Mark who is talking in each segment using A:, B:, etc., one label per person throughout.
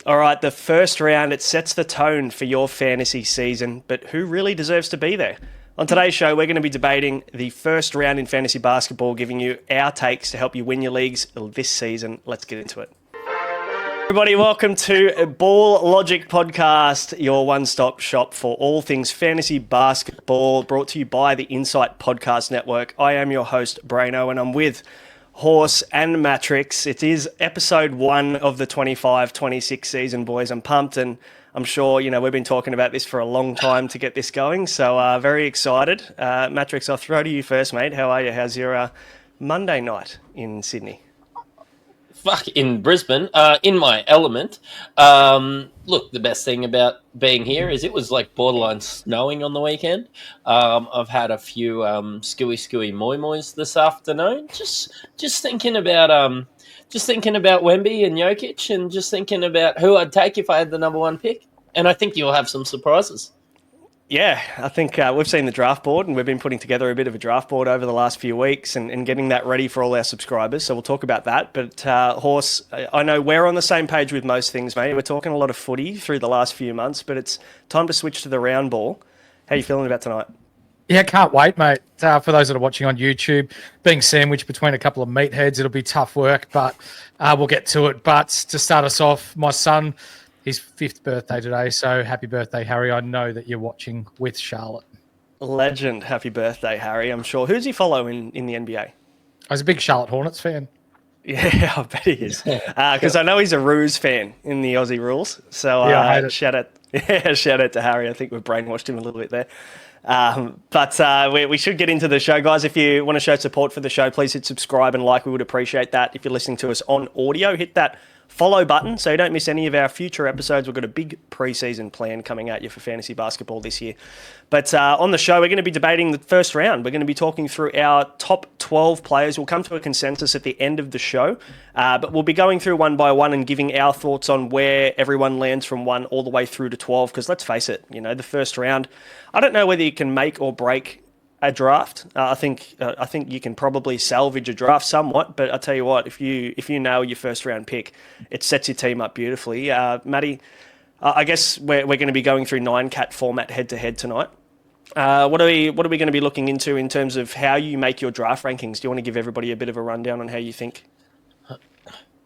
A: All right, the first round, it sets the tone for your fantasy season, but who really deserves to be there? On today's show, we're going to be debating the first round in fantasy basketball, giving you our takes to help you win your leagues this season. Let's get into it. Everybody, welcome to Ball Logic Podcast, your one-stop shop for all things fantasy basketball, brought to you by the Insight Podcast Network. I am your host, Braino, and I'm with Horse and Mattrix. It is episode 1 of the 25-26 season, boys. I'm pumped, and I'm sure, we've been talking about this for a long time to get this going, so very excited. Mattrix, I'll throw to you first, mate. How are you? How's your Monday night in Sydney?
B: In Brisbane, in my element. Look, the best thing about being here is it was like borderline snowing on the weekend. I've had a few scooey moi mois this afternoon. Just thinking about Wemby and Jokic, and just thinking about who I'd take if I had the number one pick. And I think you'll have some surprises.
A: Yeah, I think we've seen the draft board, and we've been putting together a bit of a draft board over the last few weeks and getting that ready for all our subscribers. So we'll talk about that. But Horse, I know we're on the same page with most things, mate. We're talking a lot of footy through the last few months, but it's time to switch to the round ball. How are you feeling about tonight?
C: Yeah, can't wait, mate. For those that are watching on YouTube, being sandwiched between a couple of meatheads, it'll be tough work, but we'll get to it. But to start us off, my son, his 5th birthday today, so happy birthday, Harry. I know that you're watching with Charlotte.
A: Legend, happy birthday, Harry, I'm sure. Who's he follow in the NBA?
C: I was a big Charlotte Hornets fan.
A: Yeah, I bet he is. Because I know he's a Ruse fan in the Aussie rules. So shout out to Harry. I think we've brainwashed him a little bit there. But we should get into the show, guys. If you want to show support for the show, please hit subscribe and like. We would appreciate that. If you're listening to us on audio, hit that follow button so you don't miss any of our future episodes. We've got a big pre-season plan coming at you for fantasy basketball this year. But on the show, we're going to be debating the first round. We're going to be talking through our top 12 players. We'll come to a consensus at the end of the show, but we'll be going through one by one and giving our thoughts on where everyone lands from 1 all the way through to 12, because let's face it, the first round, I don't know whether you can make or break a draft. I think you can probably salvage a draft somewhat, but I'll tell you what, if you nail your first round pick, it sets your team up beautifully. Matty, I guess we're going to be going through 9-cat format head to head tonight. What are we going to be looking into in terms of how you make your draft rankings? Do you want to give everybody a bit of a rundown on how you think?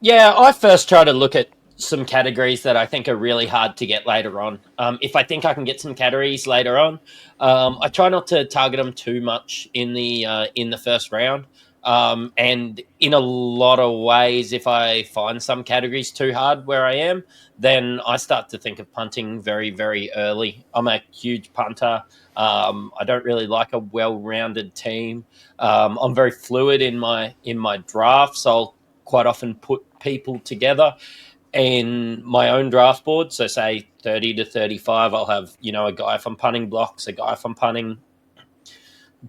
B: Yeah, I first try to look at some categories that I think are really hard to get later on. If I think I can get some categories later on, I try not to target them too much in the first round. And in a lot of ways, if I find some categories too hard where I am, then I start to think of punting very, very early. I'm a huge punter. I don't really like a well-rounded team. I'm very fluid in my draft, so I'll quite often put people together in my own draft board. So say 30 to 35, I'll have, a guy if I'm punting blocks, a guy if I'm punting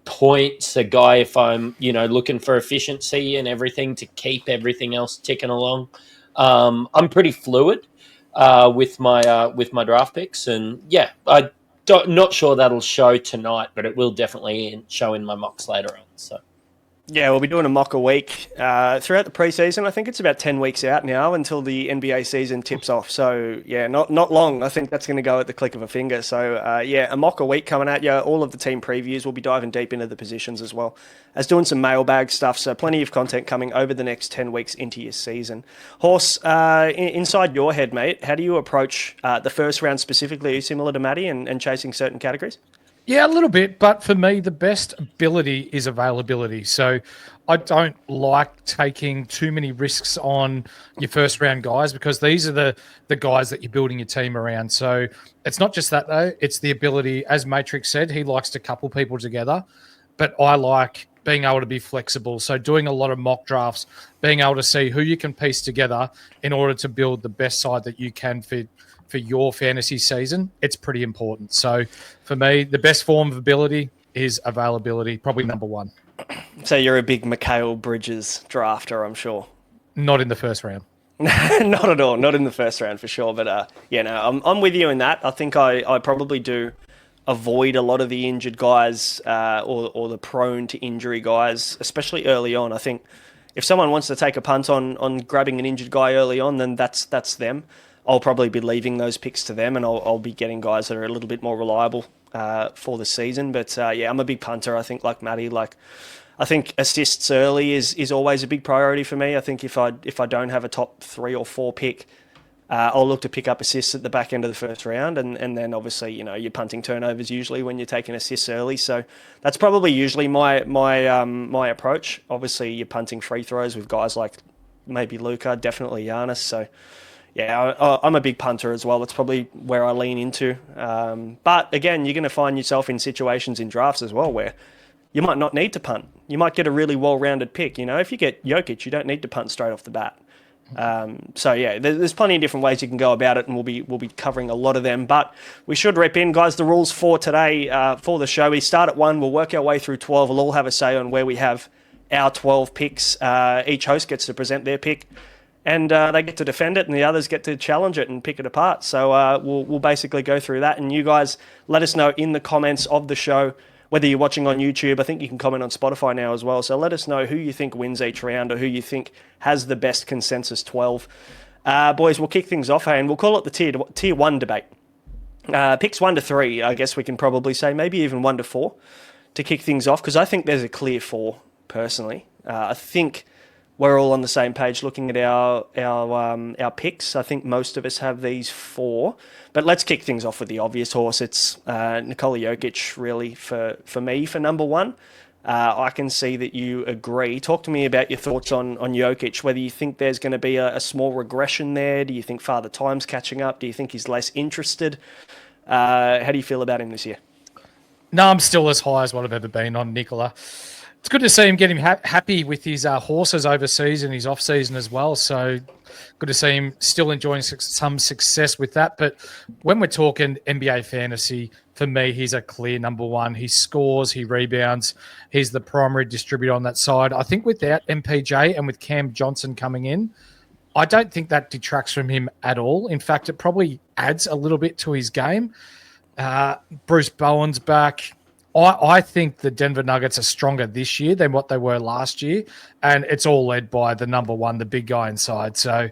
B: points, a guy if I'm, looking for efficiency and everything to keep everything else ticking along. I'm pretty fluid with my draft picks, and yeah, not sure that'll show tonight, but it will definitely show in my mocks later on. So.
A: Yeah, we'll be doing a mock a week throughout the preseason. I think it's about 10 weeks out now until the NBA season tips off. So, yeah, not long. I think that's going to go at the click of a finger. So, a mock a week coming at you. All of the team previews. We'll be diving deep into the positions as well as doing some mailbag stuff. So, plenty of content coming over the next 10 weeks into your season. Horse, inside your head, mate, how do you approach the first round specifically? Are you similar to Matty and chasing certain categories?
C: Yeah, a little bit, but for me, the best ability is availability. So I don't like taking too many risks on your first round guys, because these are the guys that you're building your team around. So it's not just that, though. It's the ability, as Matrix said, he likes to couple people together, but I like being able to be flexible. So doing a lot of mock drafts, being able to see who you can piece together in order to build the best side that you can fit for your fantasy season, it's pretty important. So for me, the best form of ability is availability, probably number 1.
A: So you're a big Mikal Bridges drafter, I'm sure.
C: Not in the first round.
A: Not at all. Not in the first round for sure. But I'm with you in that. I think I probably do avoid a lot of the injured guys or the prone to injury guys, especially early on. I think if someone wants to take a punt on grabbing an injured guy early on, then that's them. I'll probably be leaving those picks to them, and I'll be getting guys that are a little bit more reliable for the season. But yeah, I'm a big punter. I think like Matty, I think assists early is always a big priority for me. I think if I don't have a top 3 or 4 pick, I'll look to pick up assists at the back end of the first round, and then obviously you're punting turnovers usually when you're taking assists early. So that's probably usually my approach. Obviously, you're punting free throws with guys like maybe Luka, definitely Giannis. So yeah, I'm a big punter as well. That's probably where I lean into. But again, you're going to find yourself in situations in drafts as well where you might not need to punt. You might get a really well-rounded pick. If you get Jokic, you don't need to punt straight off the bat. So yeah, there's plenty of different ways you can go about it, and we'll be covering a lot of them. But we should rip in, guys. The rules for today, for the show, we start at 1. We'll work our way through 12. We'll all have a say on where we have our 12 picks. Each host gets to present their pick, and they get to defend it, and the others get to challenge it and pick it apart. So we'll basically go through that, and you guys let us know in the comments of the show. Whether you're watching on YouTube, I think you can comment on Spotify now as well. So let us know who you think wins each round, or who you think has the best consensus 12. Boys, we'll kick things off, and we'll call it the tier 1 debate. Picks 1 to 3, I guess we can probably say, maybe even 1 to 4 to kick things off, because I think there's a clear 4, personally. I think we're all on the same page looking at our picks. I think most of us have these 4. But let's kick things off with the obvious horse. It's Nikola Jokic, really, for me, for number 1. I can see that you agree. Talk to me about your thoughts on Jokic, whether you think there's going to be a small regression there. Do you think Father Time's catching up? Do you think he's less interested? How do you feel about him this year?
C: No, I'm still as high as what I've ever been on Nikola. It's good to see him getting happy with his horses overseas and his off-season as well. So good to see him still enjoying some success with that. But when we're talking NBA fantasy, for me, he's a clear number 1. He scores, he rebounds. He's the primary distributor on that side. I think without MPJ and with Cam Johnson coming in, I don't think that detracts from him at all. In fact, it probably adds a little bit to his game. Bruce Bowen's back. I think the Denver Nuggets are stronger this year than what they were last year, and it's all led by the number 1, the big guy inside. So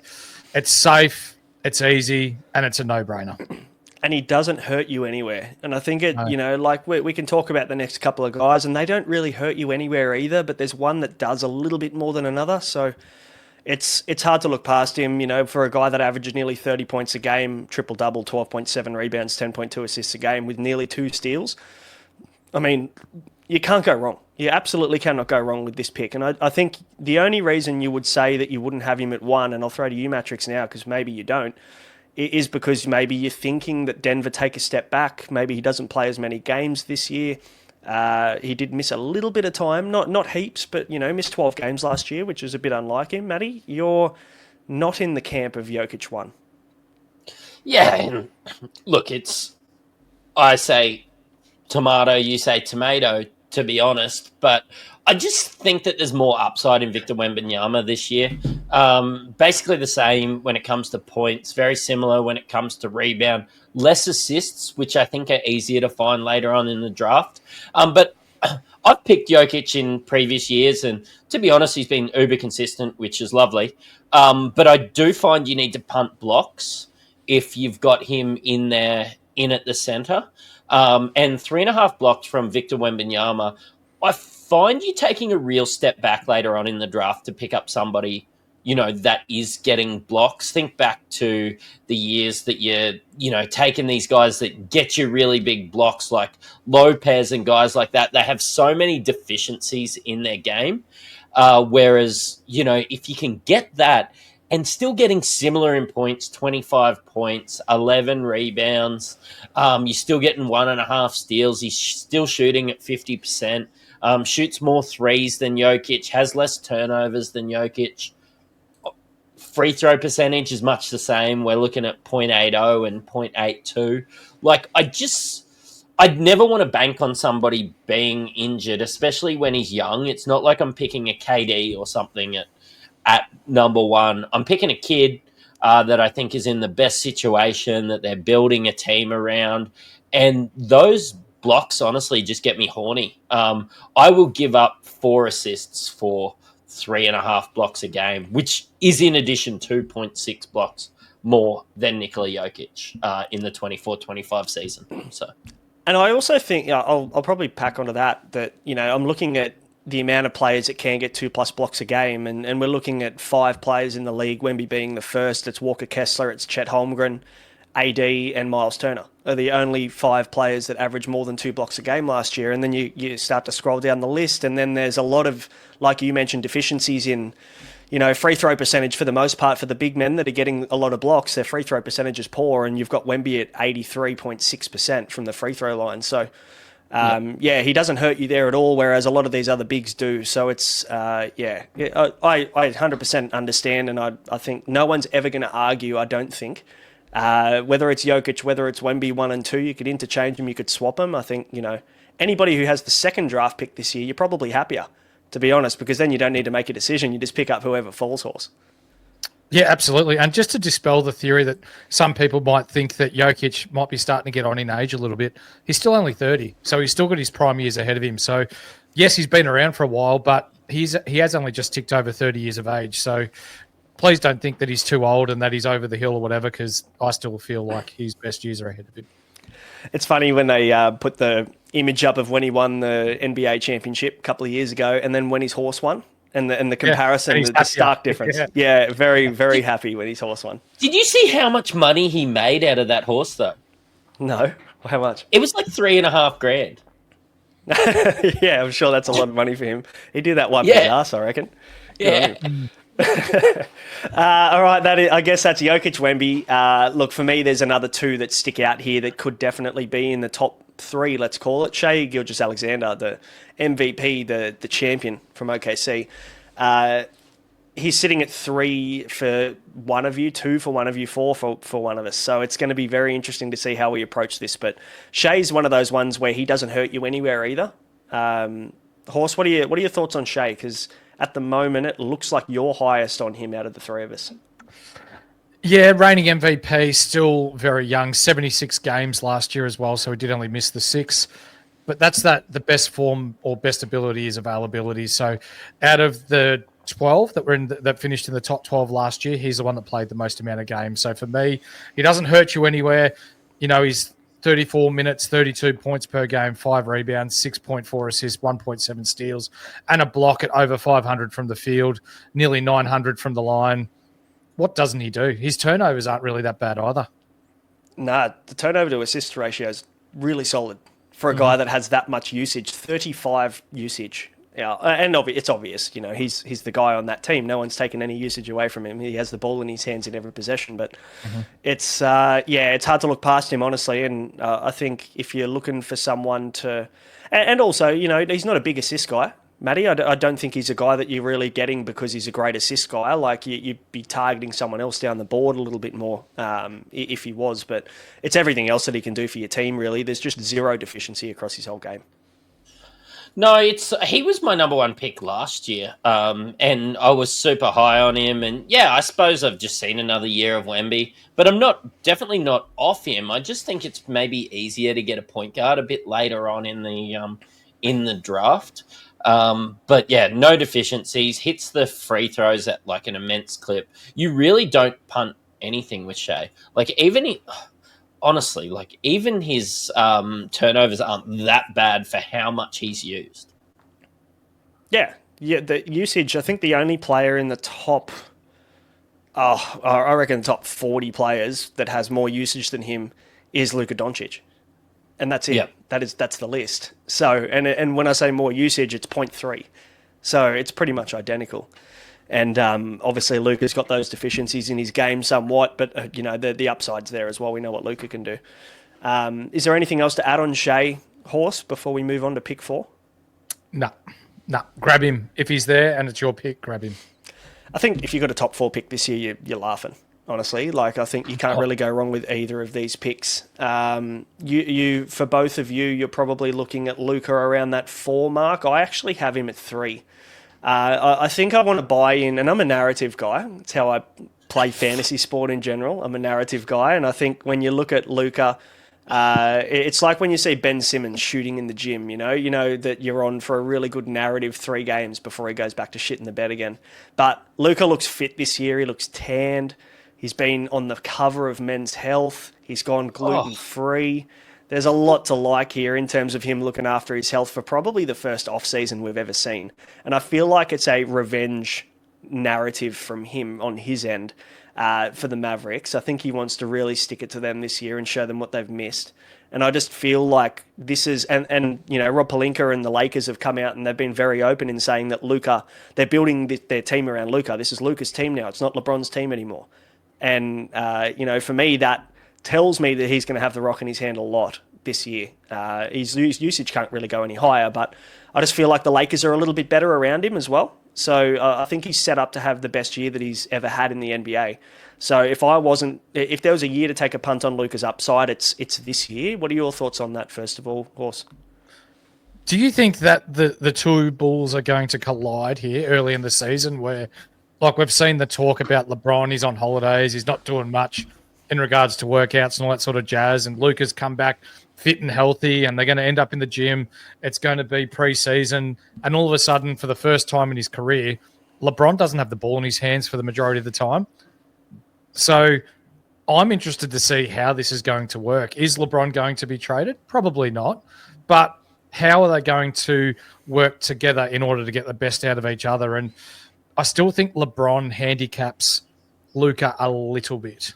C: it's safe, it's easy, and it's a no-brainer.
A: And he doesn't hurt you anywhere. And I think we can talk about the next couple of guys, and they don't really hurt you anywhere either, but there's one that does a little bit more than another. So it's hard to look past him, for a guy that averages nearly 30 points a game, triple-double, 12.7 rebounds, 10.2 assists a game with nearly 2 steals. I mean, you can't go wrong. You absolutely cannot go wrong with this pick. And I think the only reason you would say that you wouldn't have him at 1, and I'll throw to you, Mattrix, now, because maybe you don't, is because maybe you're thinking that Denver take a step back. Maybe he doesn't play as many games this year. He did miss a little bit of time, not heaps, but, missed 12 games last year, which is a bit unlike him. Matty, you're not in the camp of Jokic 1.
B: Yeah, look, I say tomato, you say tomato, to be honest, but I just think that there's more upside in Victor Wembanyama this year. Basically the same when it comes to points, very similar when it comes to rebound, less assists, which I think are easier to find later on in the draft. But I've picked Jokic in previous years, and to be honest, he's been uber consistent, which is lovely. But I do find you need to punt blocks if you've got him in at the center. And 3.5 blocks from Victor Wembanyama, I find you taking a real step back later on in the draft to pick up somebody, that is getting blocks. Think back to the years that you're taking these guys that get you really big blocks like Lopez and guys like that. They have so many deficiencies in their game. Whereas, if you can get that and still getting similar in points, 25 points, 11 rebounds, you're still getting 1.5 steals. He's still shooting at 50%, shoots more threes than Jokic, has less turnovers than Jokic. Free throw percentage is much the same. We're looking at 0.80 and 0.82. I'd never want to bank on somebody being injured, especially when he's young. It's not like I'm picking a KD or something at number 1. I'm picking a kid that I think is in the best situation, that they're building a team around. And those blocks, honestly, just get me horny. I will give up 4 assists for 3.5 blocks a game, which is in addition to 0.6 blocks more than Nikola Jokic in the 24-25 season. So,
A: and I also think I'll probably pack onto that I'm looking at the amount of players that can get 2+ blocks a game, and we're looking at 5 players in the league, Wemby being the first. It's Walker Kessler, it's Chet Holmgren, AD, and Miles Turner are the only 5 players that averaged more than 2 blocks a game last year. And then you start to scroll down the list, and then there's a lot of, like you mentioned, deficiencies in, free throw percentage for the most part for the big men that are getting a lot of blocks. Their free throw percentage is poor, and you've got Wemby at 83.6% from the free throw line. So, he doesn't hurt you there at all, whereas a lot of these other bigs do. So it's, I 100% understand, and I think no one's ever going to argue, I don't think. Whether it's Jokic, whether it's Wemby 1 and 2, you could interchange them, you could swap them. I think, anybody who has the second draft pick this year, you're probably happier, to be honest, because then you don't need to make a decision. You just pick up whoever falls, Horse.
C: Yeah, absolutely. And just to dispel the theory that some people might think that Jokic might be starting to get on in age a little bit, he's still only 30, so he's still got his prime years ahead of him. So, yes, he's been around for a while, but he has only just ticked over 30 years of age. So please don't think that he's too old and that he's over the hill or whatever, because I still feel like his best years are ahead of him.
A: It's funny when they put the image up of when he won the NBA championship a couple of years ago, and then when his horse won, and the comparison, the stark difference. Yeah, very, very happy when his horse won.
B: Did you see how much money he made out of that horse, though?
A: No. How much?
B: It was like $3,500.
A: Yeah, I'm sure that's a lot of money for him. He did that one for the ass, I reckon.
B: Yeah.
A: All right, I guess that's Jokic, Wemby. Look, for me, there's another 2 that stick out here that could definitely be in the top 3, let's call it. Shai Gilgeous-Alexander, the MVP, the champion from OKC. He's sitting at 3 for one of you, 2 for one of you, 4 for one of us. So it's going to be very interesting to see how we approach this. But Shai's one of those ones where he doesn't hurt you anywhere either. Horse, what are your thoughts on Shai? Because at the moment, it looks like you're highest on him out of the 3 of us.
C: Yeah, reigning MVP, still very young, 76 games last year as well, so he did only miss the 6. But that's the best form or best ability is availability. So out of the 12 that finished in the top 12 last year, he's the one that played the most amount of games. So for me, he doesn't hurt you anywhere. He's 34 minutes, 32 points per game, 5 rebounds, 6.4 assists, 1.7 steals, and a block at over 500 from the field, nearly 900 from the line. What doesn't he do? His turnovers aren't really that bad either.
A: Nah, the turnover to assist ratio is really solid for a guy that has that much usage, 35 usage. Yeah, and it's obvious, he's the guy on that team. No one's taken any usage away from him. He has the ball in his hands in every possession, but it's hard to look past him, honestly. And I think if you're looking for someone to, and also, he's not a big assist guy, Matty. I don't think he's a guy that you're really getting because he's a great assist guy. Like you'd be targeting someone else down the board a little bit more if he was, but it's everything else that he can do for your team, really. There's just zero deficiency across his whole game.
B: No, he was my number 1 pick last year, and I was super high on him. And yeah, I suppose I've just seen another year of Wemby, but I'm definitely not off him. I just think it's maybe easier to get a point guard a bit later on in the draft. But yeah, no deficiencies. Hits the free throws at like an immense clip. You really don't punt anything with Shai. Honestly, even his turnovers aren't that bad for how much he's used.
A: Yeah, the usage, I think the only player in the top, I reckon the top 40 players that has more usage than him is Luka Doncic. And that's it. Yep. That's the list. So, and when I say more usage, it's 0.3. So it's pretty much identical. And obviously, Luka's got those deficiencies in his game somewhat, but the upside's there as well. We know what Luka can do. Is there anything else to add on Shai, Horse, before we move on to pick 4?
C: No. Grab him. If he's there and it's your pick, grab him.
A: I think if you've got a top 4 pick this year, you're laughing, honestly. I think you can't really go wrong with either of these picks. You for both of you, you're probably looking at Luka around that 4 mark. I actually have him at 3. I think I want to buy in, and I'm a narrative guy. It's how I play fantasy sport in general. I'm a narrative guy, and I think when you look at Luka, it's like when you see Ben Simmons shooting in the gym, you know that you're on for a really good narrative 3 games before he goes back to shit in the bed again. But Luka looks fit this year. He looks tanned. He's been on the cover of Men's Health. He's gone gluten-free. There's a lot to like here in terms of him looking after his health for probably the first off-season we've ever seen. And I feel like it's a revenge narrative from him on his end for the Mavericks. I think he wants to really stick it to them this year and show them what they've missed. And I just feel like this is, and you know, Rob Pelinka and the Lakers have come out and they've been very open in saying that Luka, they're building their team around Luka. This is Luka's team now. It's not LeBron's team anymore. And, you know, for me, that tells me that he's going to have the rock in his hand a lot this year. His usage can't really go any higher, but I just feel like the Lakers are a little bit better around him as well. So I think he's set up to have the best year that he's ever had in the NBA. So if there was a year to take a punt on Luka's upside, it's this year. What are your thoughts on that, first of all, Horse?
C: Do you think that the two Bulls are going to collide here early in the season where, like we've seen the talk about LeBron, he's on holidays, he's not doing much in regards to workouts and all that sort of jazz, and Luka's come back fit and healthy and they're going to end up in the gym. It's going to be pre-season, and all of a sudden, for the first time in his career, LeBron doesn't have the ball in his hands for the majority of the time. So I'm interested to see how this is going to work. Is LeBron going to be traded? Probably not. But how are they going to work together in order to get the best out of each other? And I still think LeBron handicaps Luka a little bit.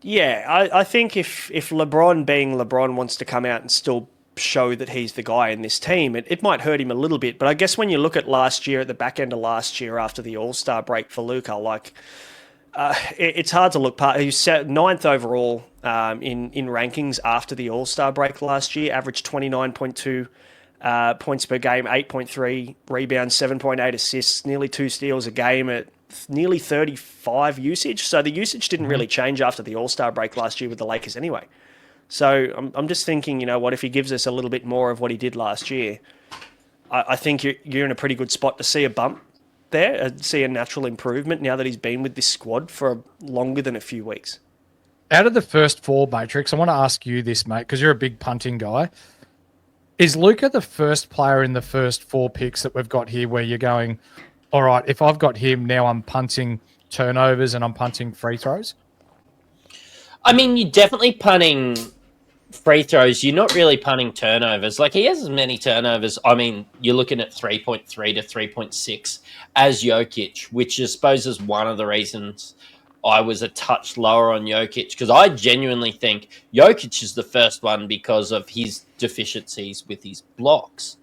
A: Yeah, I think if LeBron, being LeBron, wants to come out and still show that he's the guy in this team, it might hurt him a little bit. But I guess when you look at last year, at the back end of last year after the All-Star break for Luka, like it's hard to look past. He was 9th overall in rankings after the All-Star break last year, averaged 29.2 points per game, 8.3 rebounds, 7.8 assists, nearly 2 steals a game at nearly 35 usage. So the usage didn't really change after the All-Star break last year with the Lakers anyway. So I'm just thinking, you know, what if he gives us a little bit more of what he did last year? I think you're in a pretty good spot to see a bump there, see a natural improvement now that he's been with this squad for longer than a few weeks.
C: Out of the first 4, Matrix, I want to ask you this, mate, because you're a big punting guy. Is Luka the first player in the first 4 picks that we've got here where you're going, all right, if I've got him, now I'm punting turnovers and I'm punting free throws?
B: I mean, you're definitely punting free throws. You're not really punting turnovers. Like, he has as many turnovers. I mean, you're looking at 3.3 to 3.6 as Jokic, which I suppose is one of the reasons I was a touch lower on Jokic, because I genuinely think Jokic is the first one because of his deficiencies with his blocks.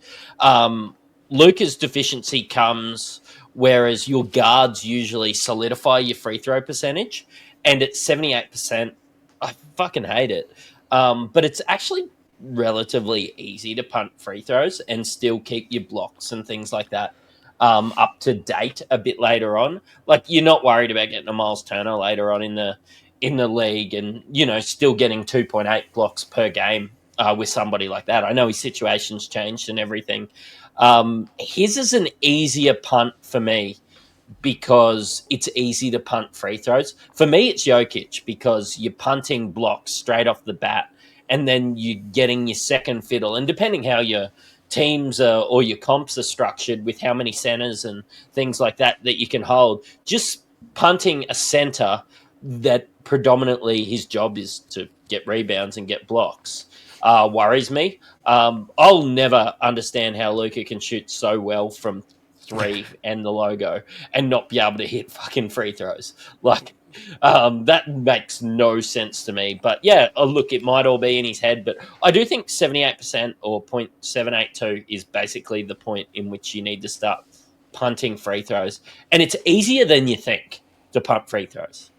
B: Luka's deficiency comes whereas your guards usually solidify your free throw percentage, and at 78%, I fucking hate it. But it's actually relatively easy to punt free throws and still keep your blocks and things like that up to date a bit later on. Like, you're not worried about getting a Miles Turner later on in the league, and, you know, still getting 2.8 blocks per game with somebody like that. I know his situation's changed and everything. His is an easier punt for me because it's easy to punt free throws. For me, it's Jokic because you're punting blocks straight off the bat, and then you're getting your second fiddle. And depending how your teams or your comps are structured with how many centers and things like that you can hold, just punting a center that predominantly his job is to get rebounds and get blocks worries me. I'll never understand how Luka can shoot so well from 3 and the logo and not be able to hit fucking free throws. Like, that makes no sense to me. But yeah, look, it might all be in his head, but I do think 78% or 0.782 is basically the point in which you need to start punting free throws. And it's easier than you think to punt free throws.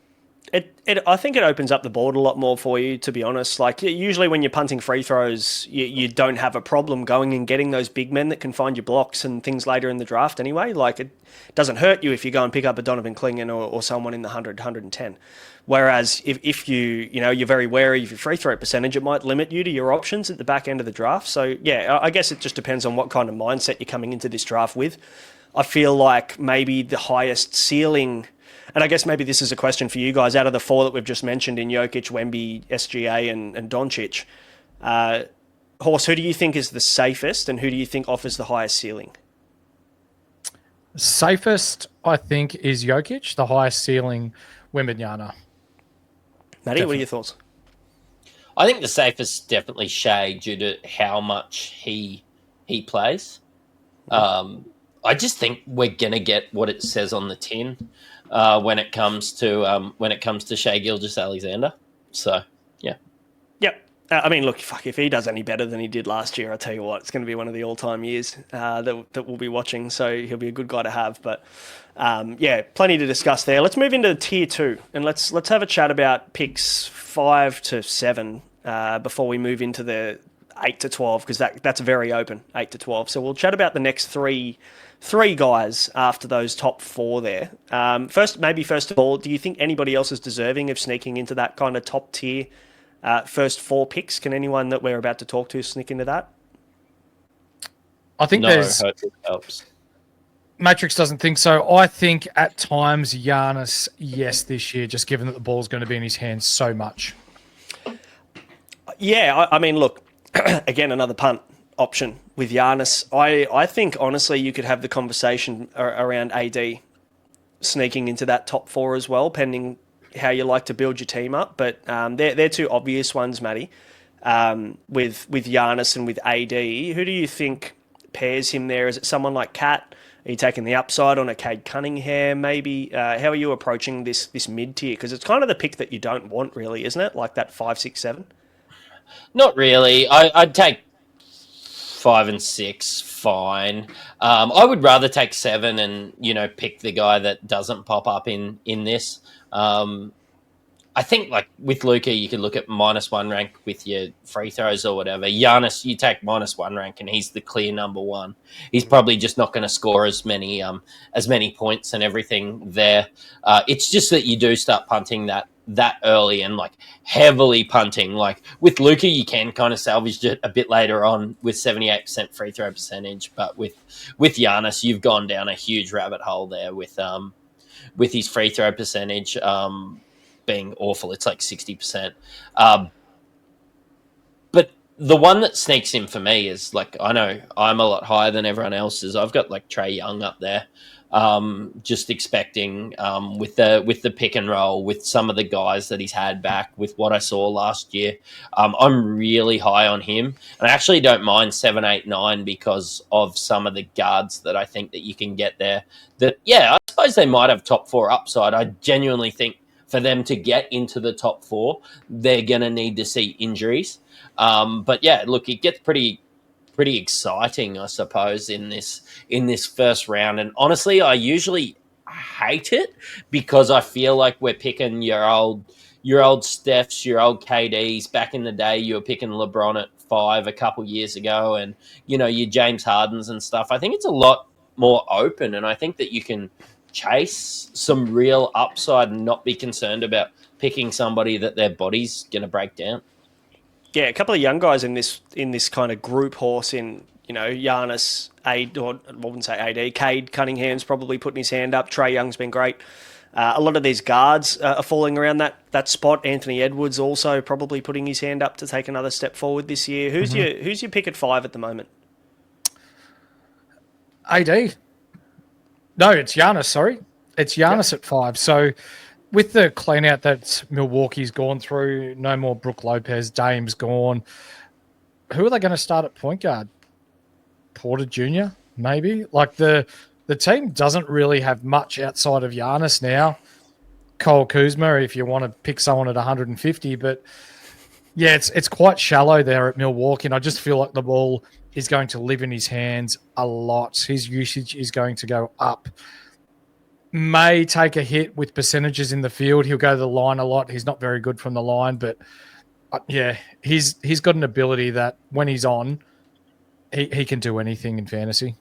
A: I think it opens up the board a lot more for you, to be honest. Like, usually when you're punting free throws, you don't have a problem going and getting those big men that can find your blocks and things later in the draft anyway. Like, it doesn't hurt you if you go and pick up a Donovan Clingan or someone in the 100, 110. Whereas if you're very wary of your free throw percentage, it might limit you to your options at the back end of the draft. So, yeah, I guess it just depends on what kind of mindset you're coming into this draft with. I feel like maybe the highest ceiling... And I guess maybe this is a question for you guys. Out of the 4 that we've just mentioned in Jokic, Wemby, SGA, and Doncic, Horse, who do you think is the safest and who do you think offers the highest ceiling?
C: Safest, I think, is Jokic. The highest ceiling Wembanyama.
A: Matty, what are your thoughts?
B: I think the safest definitely Shea due to how much he plays. I just think we're gonna get what it says on the tin when it comes to Shea Gilgeous-Alexander. So yeah.
A: Yep. I mean, look, fuck, if he does any better than he did last year, I tell you what, it's going to be one of the all-time years that we'll be watching. So he'll be a good guy to have. But yeah, plenty to discuss there. Let's move into tier 2 and let's have a chat about picks 5 to 7 before we move into the 8 to 12 because that's very open, 8 to 12. So we'll chat about the next three guys after those top 4 there. First of all, do you think anybody else is deserving of sneaking into that kind of top tier? First 4 picks. Can anyone that we're about to talk to sneak into that?
C: I think
B: hope it helps.
C: Mattrix doesn't think so. I think at times Giannis, yes, this year, just given that the ball's going to be in his hands so much.
A: Yeah, I mean, look, again, another punt option with Giannis. I think, honestly, you could have the conversation around AD sneaking into that top 4 as well, pending how you like to build your team up. But they're 2 obvious ones, Matty, with Giannis and with AD. Who do you think pairs him there? Is it someone like Kat? Are you taking the upside on a Cade Cunningham, maybe? How are you approaching this mid-tier? Because it's kind of the pick that you don't want, really, isn't it? Like that 5, 6, 7?
B: Not really. I'd take 5 and 6, fine. I would rather take 7 and, pick the guy that doesn't pop up in this. I think, like, with Luka, you could look at -1 rank with your free throws or whatever. Giannis, you take -1 rank and he's the clear number 1. He's probably just not going to score as many points and everything there. It's just that you do start punting that early and, like, heavily punting. Like, with Luka, you can kind of salvage it a bit later on with 78% free throw percentage. But with Giannis, you've gone down a huge rabbit hole there with his free throw percentage being awful. It's like 60%. But the one that sneaks in for me is, like, I know I'm a lot higher than everyone else is. I've got, like, Trae Young up there. Just expecting with the pick and roll, with some of the guys that he's had back, with what I saw last year. I'm really high on him. And I actually don't mind 7, 8, 9 because of some of the guards that I think that you can get there. That, yeah, I suppose they might have top 4 upside. I genuinely think for them to get into the top 4, they're going to need to see injuries. But yeah, look, it gets pretty exciting, I suppose, in this first round. And honestly, I usually hate it because I feel like we're picking your old Stephs, your old KDs. Back in the day, you were picking LeBron at 5 a couple years ago, and your James Hardens and stuff. I think it's a lot more open, and I think that you can chase some real upside and not be concerned about picking somebody that their body's going to break down.
A: Yeah, a couple of young guys in this kind of group horse in, Giannis, I wouldn't say AD, Cade Cunningham's probably putting his hand up. Trae Young's been great. A lot of these guards are falling around that spot. Anthony Edwards also probably putting his hand up to take another step forward this year. Who's your pick at 5 at the moment?
C: AD. No, it's Giannis, sorry. It's Giannis at 5. So with the clean out that Milwaukee's gone through, no more Brook Lopez, Dame's gone. Who are they going to start at point guard? Porter Jr., maybe? Like the team doesn't really have much outside of Giannis now. Cole Kuzma, if you want to pick someone at 150. But yeah, it's quite shallow there at Milwaukee, and I just feel like the ball is going to live in his hands a lot. His usage is going to go up. May take a hit with percentages in the field. He'll go to the line a lot. He's not very good from the line, but yeah, he's got an ability that when he's on, he can do anything in fantasy.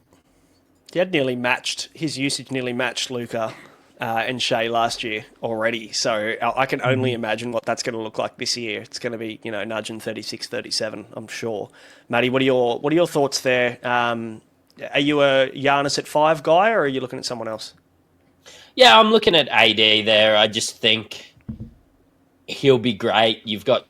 A: His usage nearly matched Luka and Shea last year already. So I can only imagine what that's going to look like this year. It's going to be, nudging 36, 37, I'm sure. Matty, what are your thoughts there? Are you a Giannis at 5 guy, or are you looking at someone else?
B: Yeah, I'm looking at AD there. I just think he'll be great. You've got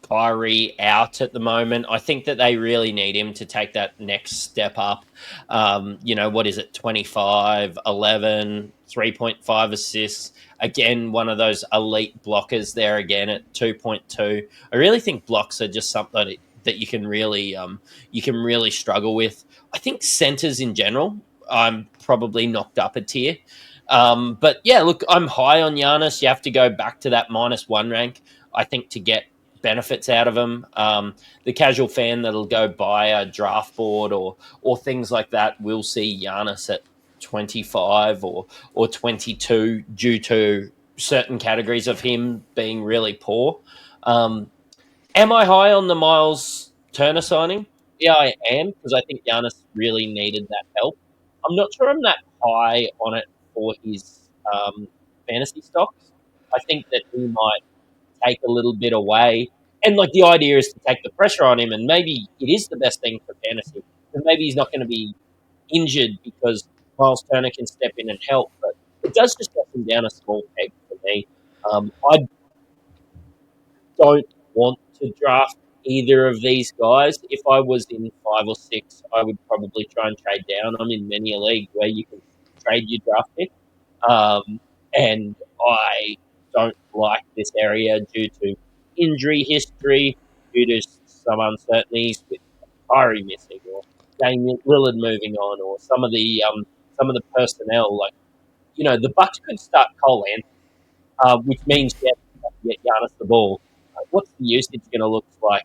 B: Kyrie out at the moment. I think that they really need him to take that next step up. What is it? 25, 11, 3.5 assists. Again, one of those elite blockers there again at 2.2. I really think blocks are just something that you can really struggle with. I think centers in general, I'm probably knocked up a tier. But yeah, look, I'm high on Giannis. You have to go back to that -1 rank, I think, to get benefits out of him. The casual fan that'll go buy a draft board or things like that will see Giannis at 25 or 22 due to certain categories of him being really poor. Am I high on the Miles Turner signing? Yeah, I am, because I think Giannis really needed that help. I'm not sure I'm that high on it for his fantasy stocks. I think that he might take a little bit away. And like the idea is to take the pressure on him, and maybe it is the best thing for fantasy. Because maybe he's not going to be injured because Miles Turner can step in and help. But it does just get him down a small peg for me. I don't want to draft either of these guys. If I was in 5 or 6, I would probably try and trade down. I'm in many a league where you can trade your draft pick. And I don't like this area due to injury history, due to some uncertainties with Kyrie missing or Damian Lillard moving on, or some of the personnel. Like, the Bucks could start Cole Anthony, which means you have to get Giannis the ball. What's the usage going to look like?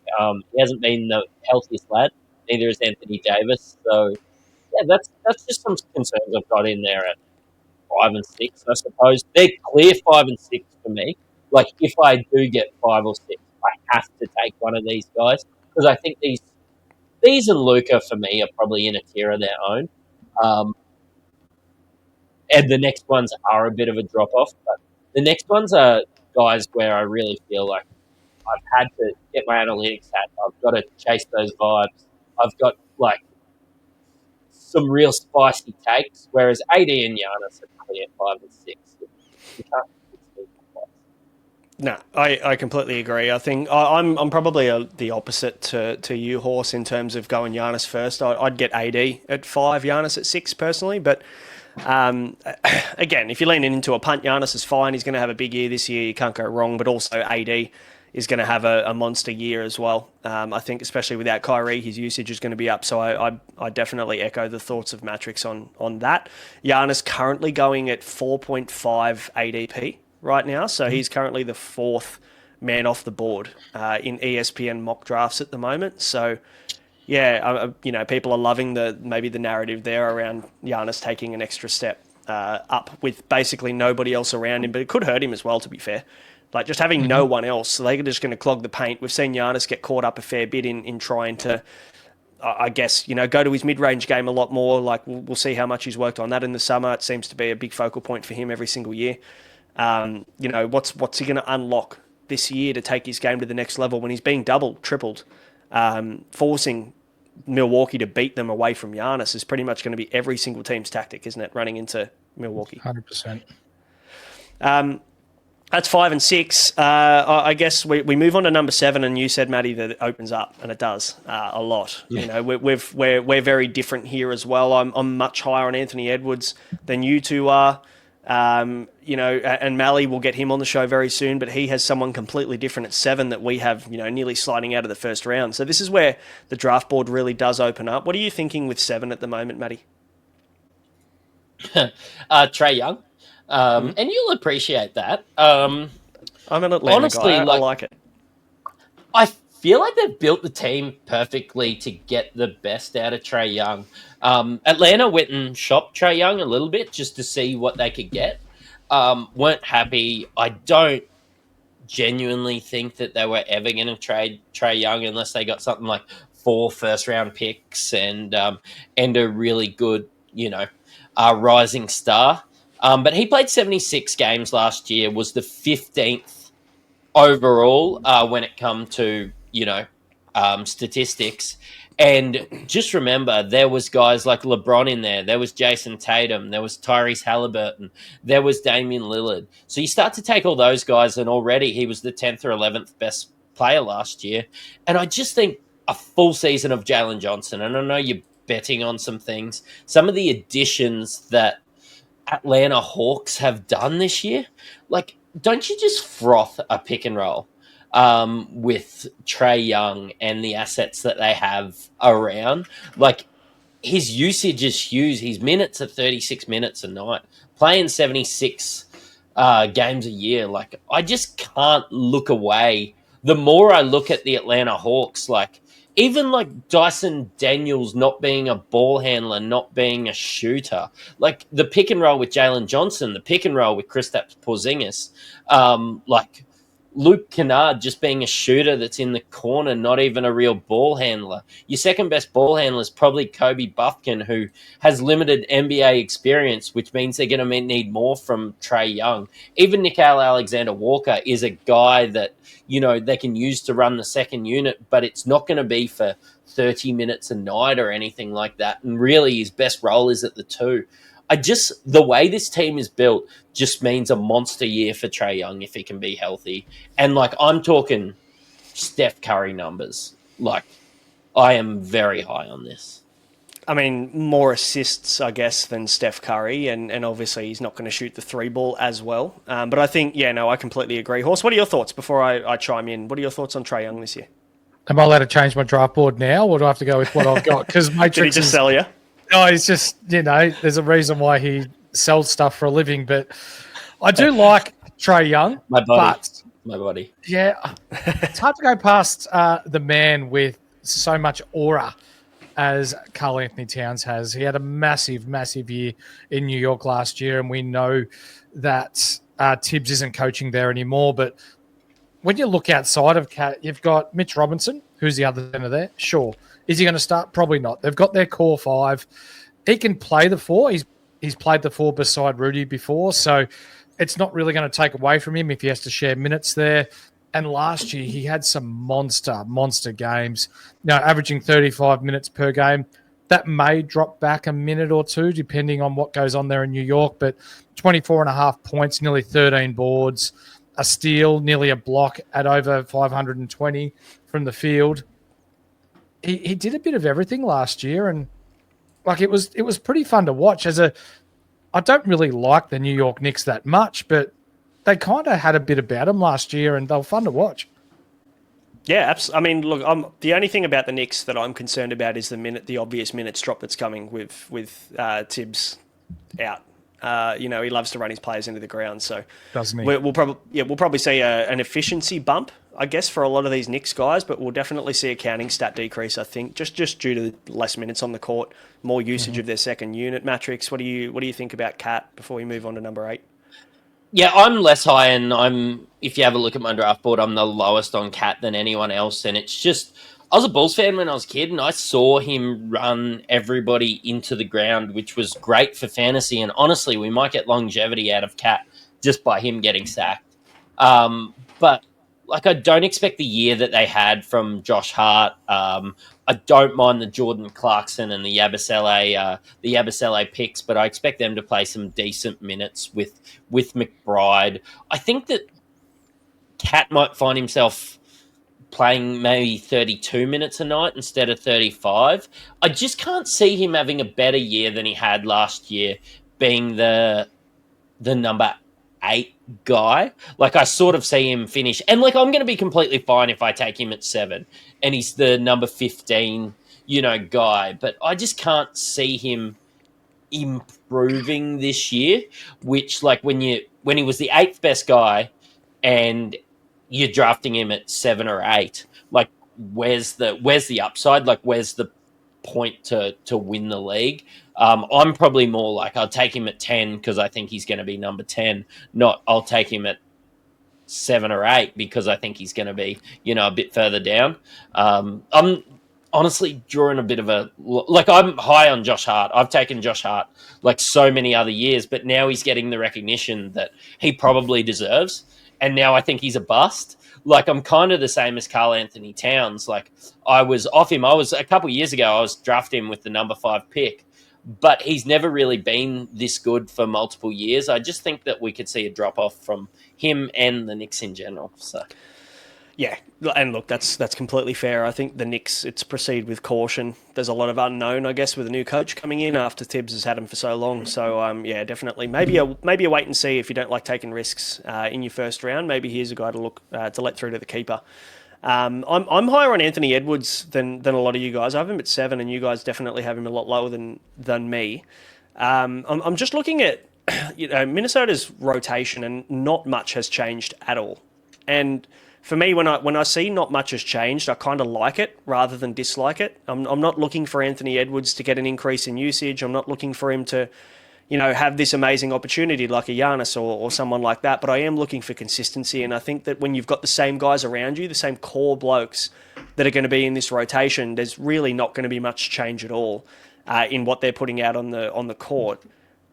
B: He hasn't been the healthiest lad. Neither is Anthony Davis. So yeah, that's just some concerns I've got in there at 5 and 6. I suppose they're clear 5 and 6 for me. Like, if I do get 5 or 6, I have to take one of these guys, because I think these and Luka for me are probably in a tier of their own. And the next ones are a bit of a drop off, but the next ones are guys where I really feel like I've had to get my analytics hat. I've got to chase those vibes. I've got like some real spicy takes, whereas AD and Giannis are clear 5 and 6. You can't.
A: No, I completely agree. I think I'm probably the opposite to you, Horse, in terms of going Giannis first. I'd get AD at 5, Giannis at 6 personally, but again, if you're leaning into a punt, Giannis is fine. He's going to have a big year this year. You can't go wrong, but also AD is going to have a monster year as well. I think especially without Kyrie, his usage is going to be up. So I definitely echo the thoughts of Mattrix on that. Giannis currently going at 4.5 ADP right now. So he's currently the 4th man off the board in ESPN mock drafts at the moment. So yeah, people are loving maybe the narrative there around Giannis taking an extra step up with basically nobody else around him, but it could hurt him as well, to be fair. Like, just having no one else, so they're just going to clog the paint. We've seen Giannis get caught up a fair bit in trying to, I guess, go to his mid-range game a lot more. Like, we'll see how much he's worked on that in the summer. It seems to be a big focal point for him every single year. What's he going to unlock this year to take his game to the next level when he's being doubled, tripled, forcing Milwaukee to beat them away from Giannis is pretty much going to be every single team's tactic, isn't it, running into Milwaukee?
C: 100%.
A: That's 5 and 6. I guess we move on to number 7, and you said, Matty, that it opens up, and it does a lot. Yeah. We're very different here as well. I'm much higher on Anthony Edwards than you two are. And Mally, will get him on the show very soon, but he has someone completely different at 7 that we have, nearly sliding out of the first round. So this is where the draft board really does open up. What are you thinking with 7 at the moment, Matty?
B: Trae Young. And you'll appreciate that. I'm
A: an Atlanta honestly, guy. I like it.
B: I feel like they've built the team perfectly to get the best out of Trae Young. Atlanta went and shopped Trae Young a little bit just to see what they could get. Weren't happy. I don't genuinely think that they were ever going to trade Trae Young unless they got something like 4 first-round picks and a really good, rising star. But he played 76 games last year, was the 15th overall when it come to, statistics. And just remember, there was guys like LeBron in there. There was Jason Tatum. There was Tyrese Halliburton. There was Damian Lillard. So you start to take all those guys, and already he was the 10th or 11th best player last year. And I just think a full season of Jalen Johnson, and I know you're betting on some things, some of the additions that Atlanta Hawks have done this year, like, don't you just froth a pick and roll with Trae Young and the assets that they have around? Like, his usage is huge. His minutes are 36 minutes a night, playing 76 games a year. Like, I just can't look away. The more I look at the Atlanta Hawks, like, even like Dyson Daniels not being a ball handler, not being a shooter, like the pick and roll with Jalen Johnson, the pick and roll with Kristaps Porzingis, like Luke Kennard just being a shooter that's in the corner, not even a real ball handler. Your second best ball handler is probably Kobe Buffkin, who has limited NBA experience, which means they're going to need more from Trae Young. Even Nickeil Alexander-Walker is a guy that, you know, they can use to run the second unit, but it's not going to be for 30 minutes a night or anything like that. And really his best role is at the 2. The way this team is built just means a monster year for Trae Young if he can be healthy. And like, I'm talking Steph Curry numbers. Like, I am very high on this.
A: I mean, more assists, I guess, than Steph Curry, and obviously he's not going to shoot the 3 ball as well. But I think, I completely agree. Horse, what are your thoughts before I chime in? What are your thoughts on Trae Young this year?
C: Am I allowed to change my draft board now, or do I have to go with what I've got? Because Mattrix
A: Did he just sell you?
C: No, it's just, there's a reason why he sells stuff for a living. But I do like Trae Young.
B: My body.
C: Yeah, it's hard to go past the man with so much aura as Karl Anthony Towns has. He had a massive, massive year in New York last year, and we know that Tibbs isn't coaching there anymore. But when you look outside of Cat, you've got Mitch Robinson, who's the other center there. Sure. Is he going to start? Probably not. They've got their core 5. He can play the 4. He's played the 4 beside Rudy before, so it's not really going to take away from him if he has to share minutes there. And last year, he had some monster games, averaging 35 minutes per game. That may drop back a minute or 2, depending on what goes on there in New York, but 24.5 points, nearly 13 boards, a steal, nearly a block at over 520 from the field. He did a bit of everything last year, and like it was pretty fun to watch. I don't really like the New York Knicks that much, but they kind of had a bit about them last year, and they were fun to watch.
A: Yeah, I mean, look, the only thing about the Knicks that I'm concerned about is the obvious minutes drop that's coming with Tibbs out. He loves to run his players into the ground, so
C: doesn't he?
A: We'll probably see an efficiency bump, I guess, for a lot of these Knicks guys, but we'll definitely see a counting stat decrease. I think just due to less minutes on the court, more usage of their second unit. Mattrix, what do you think about Cat before we move on to number 8?
B: Yeah, I'm less high, and if you have a look at my draft board, I'm the lowest on Cat than anyone else, and it's just, I was a Bulls fan when I was a kid, and I saw him run everybody into the ground, which was great for fantasy, and honestly, we might get longevity out of Cat just by him getting sacked. But like, I don't expect the year that they had from Josh Hart. I don't mind the Jordan Clarkson and the Yabusele picks, but I expect them to play some decent minutes with McBride. I think that Cat might find himself playing maybe 32 minutes a night instead of 35. I just can't see him having a better year than he had last year, being the number 8 guy. Like, I sort of see him finish, and like, I'm going to be completely fine if I take him at 7 and he's the number 15 guy, but I just can't see him improving this year, which, like, when he was the 8th best guy and you're drafting him at 7 or 8, like, where's the upside? Like, where's the point to win the league? I'm probably more like, I'll take him at 10 because I think he's going to be number 10, not I'll take him at 7 or 8 because I think he's going to be, a bit further down. I'm honestly drawing a bit of I'm high on Josh Hart. I've taken Josh Hart like so many other years, but now he's getting the recognition that he probably deserves. And now I think he's a bust. Like, I'm kind of the same as Karl Anthony Towns. Like, I was off him. A couple of years ago, I was drafting him with the number 5 pick, but he's never really been this good for multiple years. I just think that we could see a drop off from him and the Knicks in general. So,
A: Yeah, and look, that's completely fair. I think the Knicks, it's proceed with caution. There's a lot of unknown, I guess, with a new coach coming in after Tibbs has had him for so long. So, yeah, definitely, maybe a wait and see if you don't like taking risks in your first round. Maybe here's a guy to look to let through to the keeper. I'm higher on Anthony Edwards than a lot of you guys. I have him at 7, and you guys definitely have him a lot lower than me. I'm just looking at Minnesota's rotation, and not much has changed at all. And for me, when I see not much has changed, I kind of like it rather than dislike it. I'm not looking for Anthony Edwards to get an increase in usage. I'm not looking for him to, have this amazing opportunity like a Giannis or someone like that. But I am looking for consistency, and I think that when you've got the same guys around you, the same core blokes that are going to be in this rotation, there's really not going to be much change at all in what they're putting out on the court.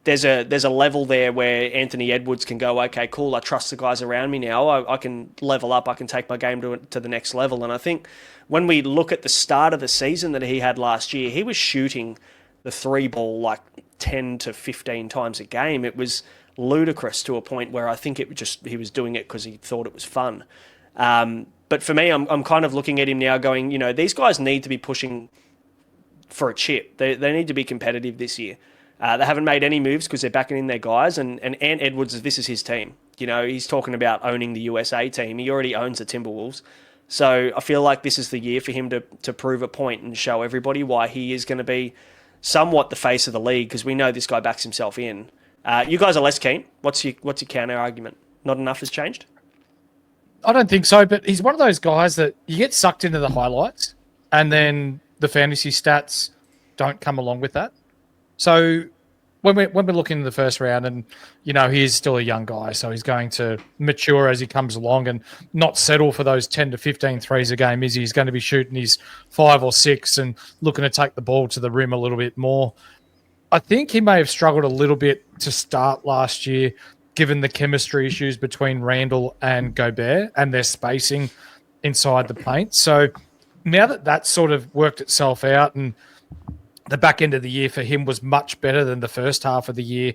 A: There's a level there where Anthony Edwards can go, okay, cool, I trust the guys around me now. I can level up. I can take my game to the next level. And I think when we look at the start of the season that he had last year, he was shooting the 3 ball like 10 to 15 times a game. It was ludicrous to a point where I think he was doing it because he thought it was fun. But for me, I'm kind of looking at him now going, these guys need to be pushing for a chip. They need to be competitive this year. They haven't made any moves because they're backing in their guys, and Ant Edwards, this is his team. He's talking about owning the USA team. He already owns the Timberwolves. So I feel like this is the year for him to prove a point and show everybody why he is going to be somewhat the face of the league, because we know this guy backs himself in. You guys are less keen. What's your counter argument? Not enough has changed?
C: I don't think so, but he's one of those guys that you get sucked into the highlights and then the fantasy stats don't come along with that. So when we're looking in the first round, and he is still a young guy, so he's going to mature as he comes along and not settle for those 10 to 15 threes a game. He's going to be shooting his 5 or 6 and looking to take the ball to the rim a little bit more. I think he may have struggled a little bit to start last year, given the chemistry issues between Randall and Gobert and their spacing inside the paint. So now that that's sort of worked itself out, and the back end of the year for him was much better than the first half of the year,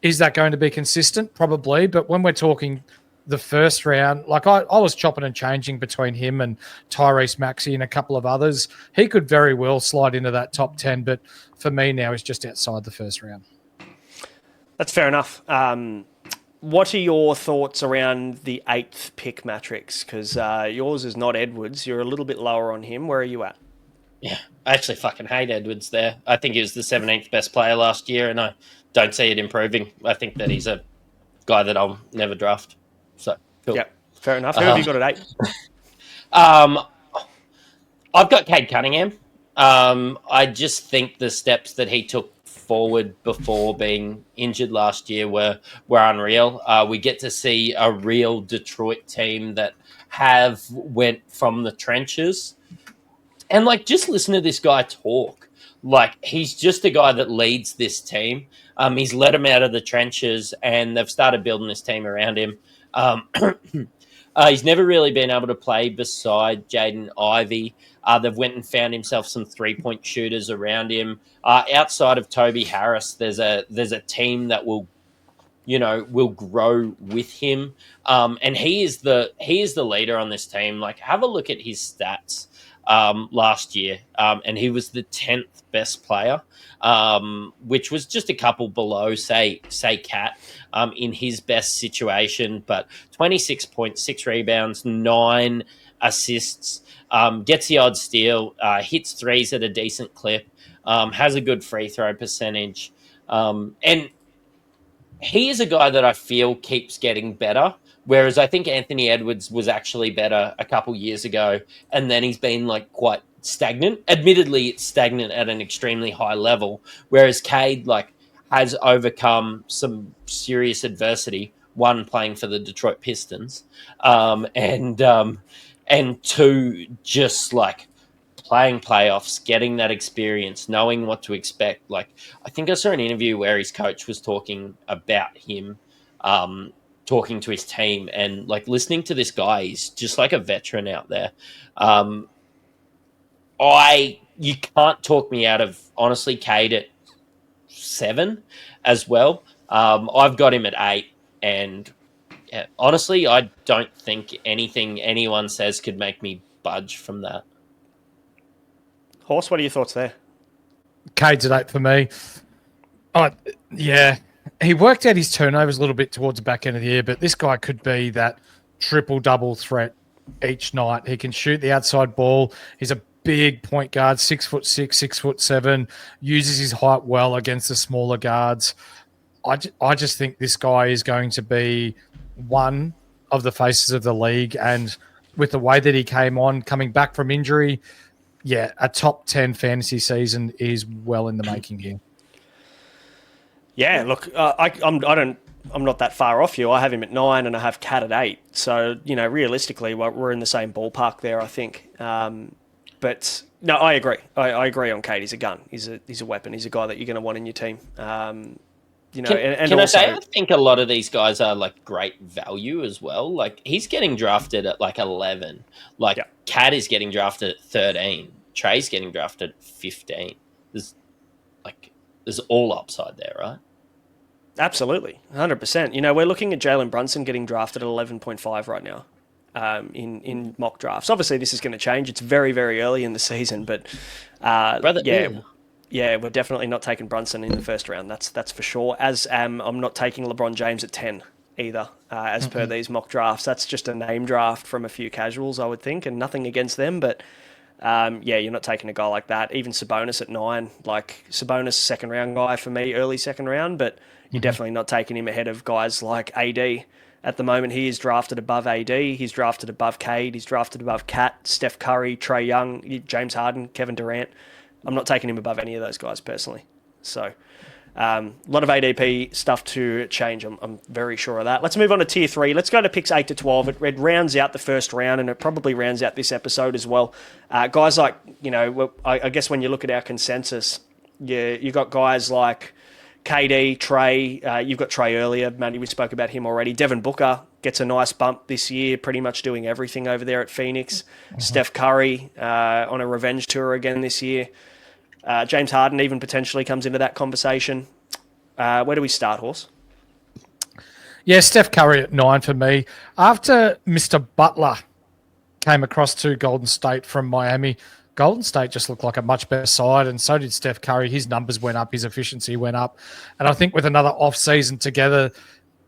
C: is that going to be consistent? Probably. But when we're talking the first round, like I was chopping and changing between him and Tyrese Maxey and a couple of others. He could very well slide into that top 10, but for me now, he's just outside the first round.
A: That's fair enough. What are your thoughts around the 8th pick, Mattrix? Because yours is not Edwards. You're a little bit lower on him. Where are you at?
B: Yeah, I actually fucking hate Edwards there. I think he was the 17th best player last year, and I don't see it improving. I think that he's a guy that I'll never draft. So, cool.
A: Yeah, fair enough. Who have you got at 8?
B: I've got Cade Cunningham. I just think the steps that he took forward before being injured last year were unreal. We get to see a real Detroit team that have went from the trenches. And, just listen to this guy talk. He's just a guy that leads this team. He's led them out of the trenches, and they've started building this team around him. He's never really been able to play beside Jaden Ivey. They've went and found himself some 3-point shooters around him. Outside of Toby Harris, there's a team that will grow with him. And he is the leader on this team. Have a look at his stats. Last year, and he was the 10th best player, which was just a couple below, say Cat, in his best situation. But 26 points, 6 rebounds, 9 assists, gets the odd steal, hits threes at a decent clip, has a good free throw percentage, and he is a guy that I feel keeps getting better. Whereas I think Anthony Edwards was actually better a couple years ago, and then he's been quite stagnant. Admittedly, it's stagnant at an extremely high level, whereas Cade has overcome some serious adversity. 1, playing for the Detroit Pistons, and 2, just playing playoffs, getting that experience, knowing what to expect. I think I saw an interview where his coach was talking about him. Talking to his team and listening to this guy, he's just a veteran out there. You can't talk me out of, honestly, Cade at 7 as well. I've got him at 8, and Yeah, honestly, I don't think anything anyone says could make me budge from that.
A: Horse, what are your thoughts there?
C: Cade's at 8 for me. Oh, yeah. He worked out his turnovers a little bit towards the back end of the year, but this guy could be that triple-double threat each night. He can shoot the outside ball. He's a big point guard, 6'6", 6'7", uses his height well against the smaller guards. I just think this guy is going to be one of the faces of the league, and with the way that he came on, coming back from injury, yeah, a top 10 fantasy season is well in the making here.
A: Yeah, look, I'm not that far off you. I have him at 9 and I have Cat at 8. So, realistically, we're in the same ballpark there, I think. But no, I agree. I agree on Kate. He's a gun. He's a weapon. He's a guy that you're going to want in your team. Can
B: also, I say I think a lot of these guys are like great value as well. Like he's getting drafted at like 11. Like Cat is getting drafted at 13. Trey's getting drafted at 15. There's all upside there, right?
A: Absolutely, 100%. We're looking at Jalen Brunson getting drafted at 11.5 right now in mock drafts. Obviously, this is going to change. It's very, very early in the season, but we're definitely not taking Brunson in the first round. That's for sure. I'm not taking LeBron James at 10 either, as per these mock drafts. That's just a name draft from a few casuals, I would think, and nothing against them, but you're not taking a guy like that. Even Sabonis at 9, like Sabonis, second round guy for me, early second round, but you're definitely not taking him ahead of guys like AD. At the moment, he is drafted above AD. He's drafted above Cade. He's drafted above Cat, Steph Curry, Trae Young, James Harden, Kevin Durant. I'm not taking him above any of those guys personally. So a lot of ADP stuff to change. I'm very sure of that. Let's move on to tier 3. Let's go to picks 8 to 12. It rounds out the first round, and it probably rounds out this episode as well. Guys like, I guess when you look at our consensus, you've got guys like KD, Trey. You've got Trey earlier. Matty, we spoke about him already. Devin Booker gets a nice bump this year, pretty much doing everything over there at Phoenix. Steph Curry on a revenge tour again this year. James Harden even potentially comes into that conversation. Where do we start, Horse?
C: Yeah, Steph Curry at 9 for me. After Mr. Butler came across to Golden State from Miami, Golden State just looked like a much better side, and so did Steph Curry. His numbers went up, his efficiency went up. And I think with another off-season together,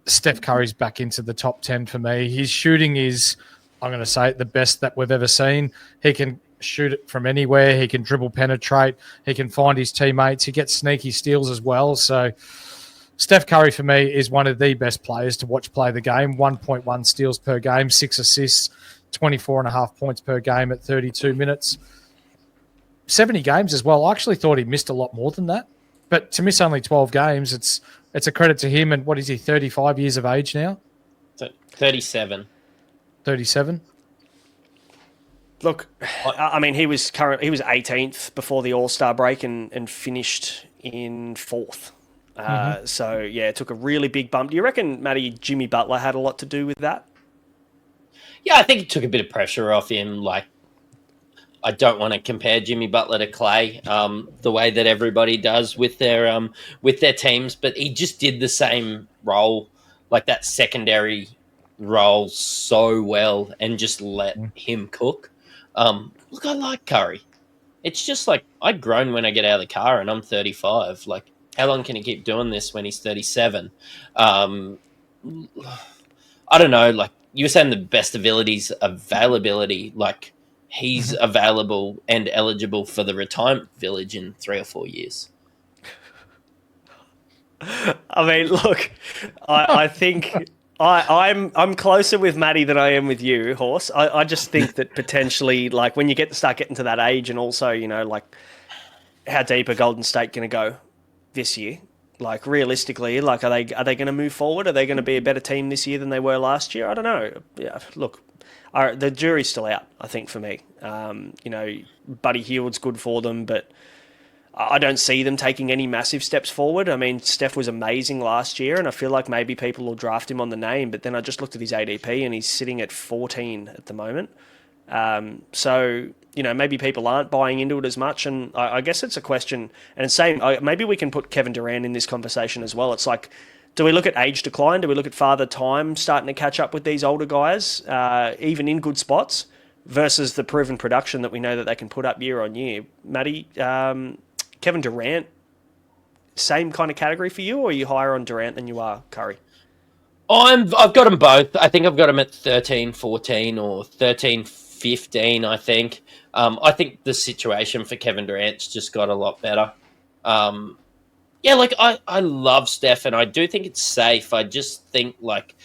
C: Steph Curry's back into the top 10 for me. His shooting is, I'm going to say, the best that we've ever seen. He can shoot it from anywhere. He can dribble penetrate. He can find his teammates. He gets sneaky steals as well. So Steph Curry for me is one of the best players to watch play the game. 1.1 steals per game, 6 assists, 24.5 points per game at 32 minutes. 70 games as well. I actually thought he missed a lot more than that. But to miss only 12 games, it's a credit to him. And what is he, 35 years of age now?
B: 37.
C: 37?
A: Look, I mean, he was 18th before the All-Star break and finished in 4th. So, yeah, it took a really big bump. Do you reckon, Matty, Jimmy Butler had a lot to do with that?
B: Yeah, I think it took a bit of pressure off him. Like, I don't want to compare Jimmy Butler to Clay the way that everybody does with their teams, but he just did the same role, like that secondary role, so well, and just let him cook. Look, I like Curry. It's just like I groan when I get out of the car and I'm 35. Like, how long can he keep doing this when he's 37? I don't know. Like you were saying, the best abilities, availability. Like he's available and eligible for the retirement village in 3 or 4 years.
A: I mean, look, I think I'm closer with Matty than I am with you, Horse. I just think that potentially, like, when you start getting to that age, and also, like, how deep are Golden State going to go this year? Like, realistically, like, are they going to move forward? Are they going to be a better team this year than they were last year? I don't know. Yeah, look, the jury's still out, I think, for me. Buddy Hield's good for them, but I don't see them taking any massive steps forward. I mean, Steph was amazing last year, and I feel like maybe people will draft him on the name, but then I just looked at his ADP, and he's sitting at 14 at the moment. So, maybe people aren't buying into it as much, and I guess it's a question. And maybe we can put Kevin Durant in this conversation as well. It's like, do we look at age decline? Do we look at father time starting to catch up with these older guys, even in good spots, versus the proven production that we know that they can put up year on year? Matty, Kevin Durant, same kind of category for you, or are you higher on Durant than you are Curry?
B: I've got them both. I think I've got them at 13, 14 or 13, 15, I think. I think the situation for Kevin Durant's just got a lot better. Yeah, like I love Steph, and I do think it's safe. I just think like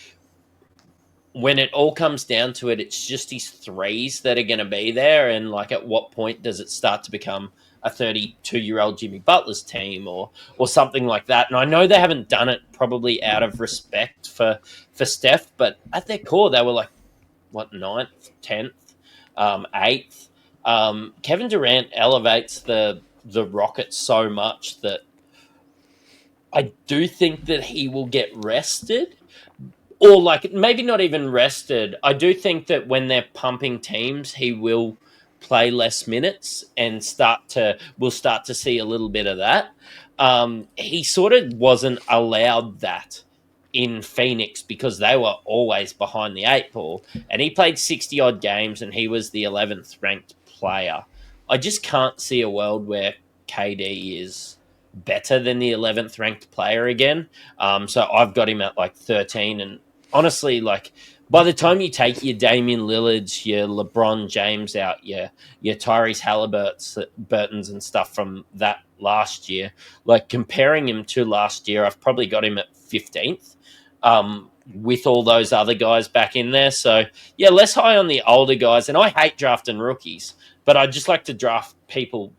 B: when it all comes down to it, it's just his threes that are going to be there, and like at what point does it start to become a 32-year-old Jimmy Butler's team or something like that? And I know they haven't done it probably out of respect for Steph, but at their core they were like what, 9th, 10th, 8th. Kevin Durant elevates the Rockets so much that I do think that he will get rested, or like maybe not even rested. I do think that when they're pumping teams, he will play less minutes and we'll start to see a little bit of that. He sort of wasn't allowed that in Phoenix because they were always behind the 8 ball, and he played 60 odd games and he was the 11th ranked player. I just can't see a world where KD is better than the 11th ranked player again. So I've got him at like 13, and honestly, like by the time you take your Damian Lillards, your LeBron James out, your Tyrese Halliburtons and stuff from that last year, like comparing him to last year, I've probably got him at 15th with all those other guys back in there. So yeah, less high on the older guys, and I hate drafting rookies, but I just like to draft people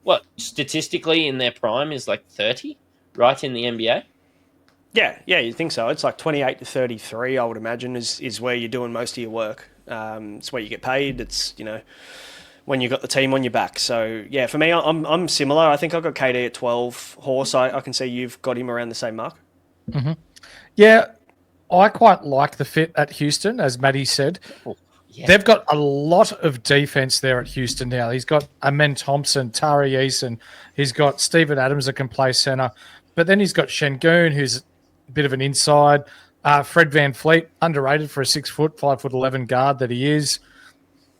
B: what statistically in their prime is like 30, right, in the NBA?
A: Yeah, you think so. It's like 28 to 33, I would imagine, is where you're doing most of your work. It's where you get paid. It's, when you've got the team on your back. So, yeah, for me, I'm similar. I think I've got KD at 12. Horse, I can see you've got him around the same mark.
C: Mm-hmm. Yeah, I quite like the fit at Houston, as Matty said.
B: Oh, yeah.
C: They've got a lot of defense there at Houston now. He's got Amen Thompson, Tari Eason. He's got Steven Adams that can play center. But then he's got Şengün, who's a bit of an inside. Fred VanVleet, underrated for a 6 foot, 5'11" guard that he is.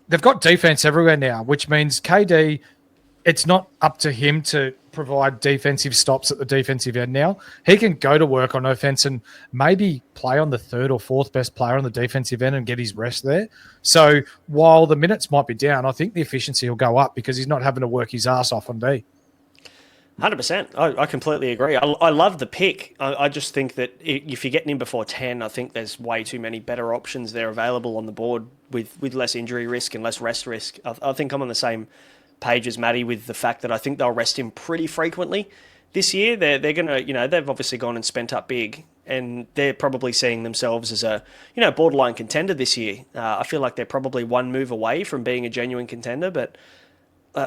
C: They've got defense everywhere now, which means KD, it's not up to him to provide defensive stops at the defensive end now. He can go to work on offense and maybe play on the 3rd or 4th best player on the defensive end and get his rest there. So while the minutes might be down, I think the efficiency will go up because he's not having to work his ass off on D.
A: 100%. I completely agree. I love the pick. I just think that if you're getting him before 10, I think there's way too many better options there available on the board with less injury risk and less rest risk. I think I'm on the same page as Matty with the fact that I think they'll rest him pretty frequently this year. They're going to, they've obviously gone and spent up big, and they're probably seeing themselves as a, borderline contender this year. I feel like they're probably one move away from being a genuine contender, but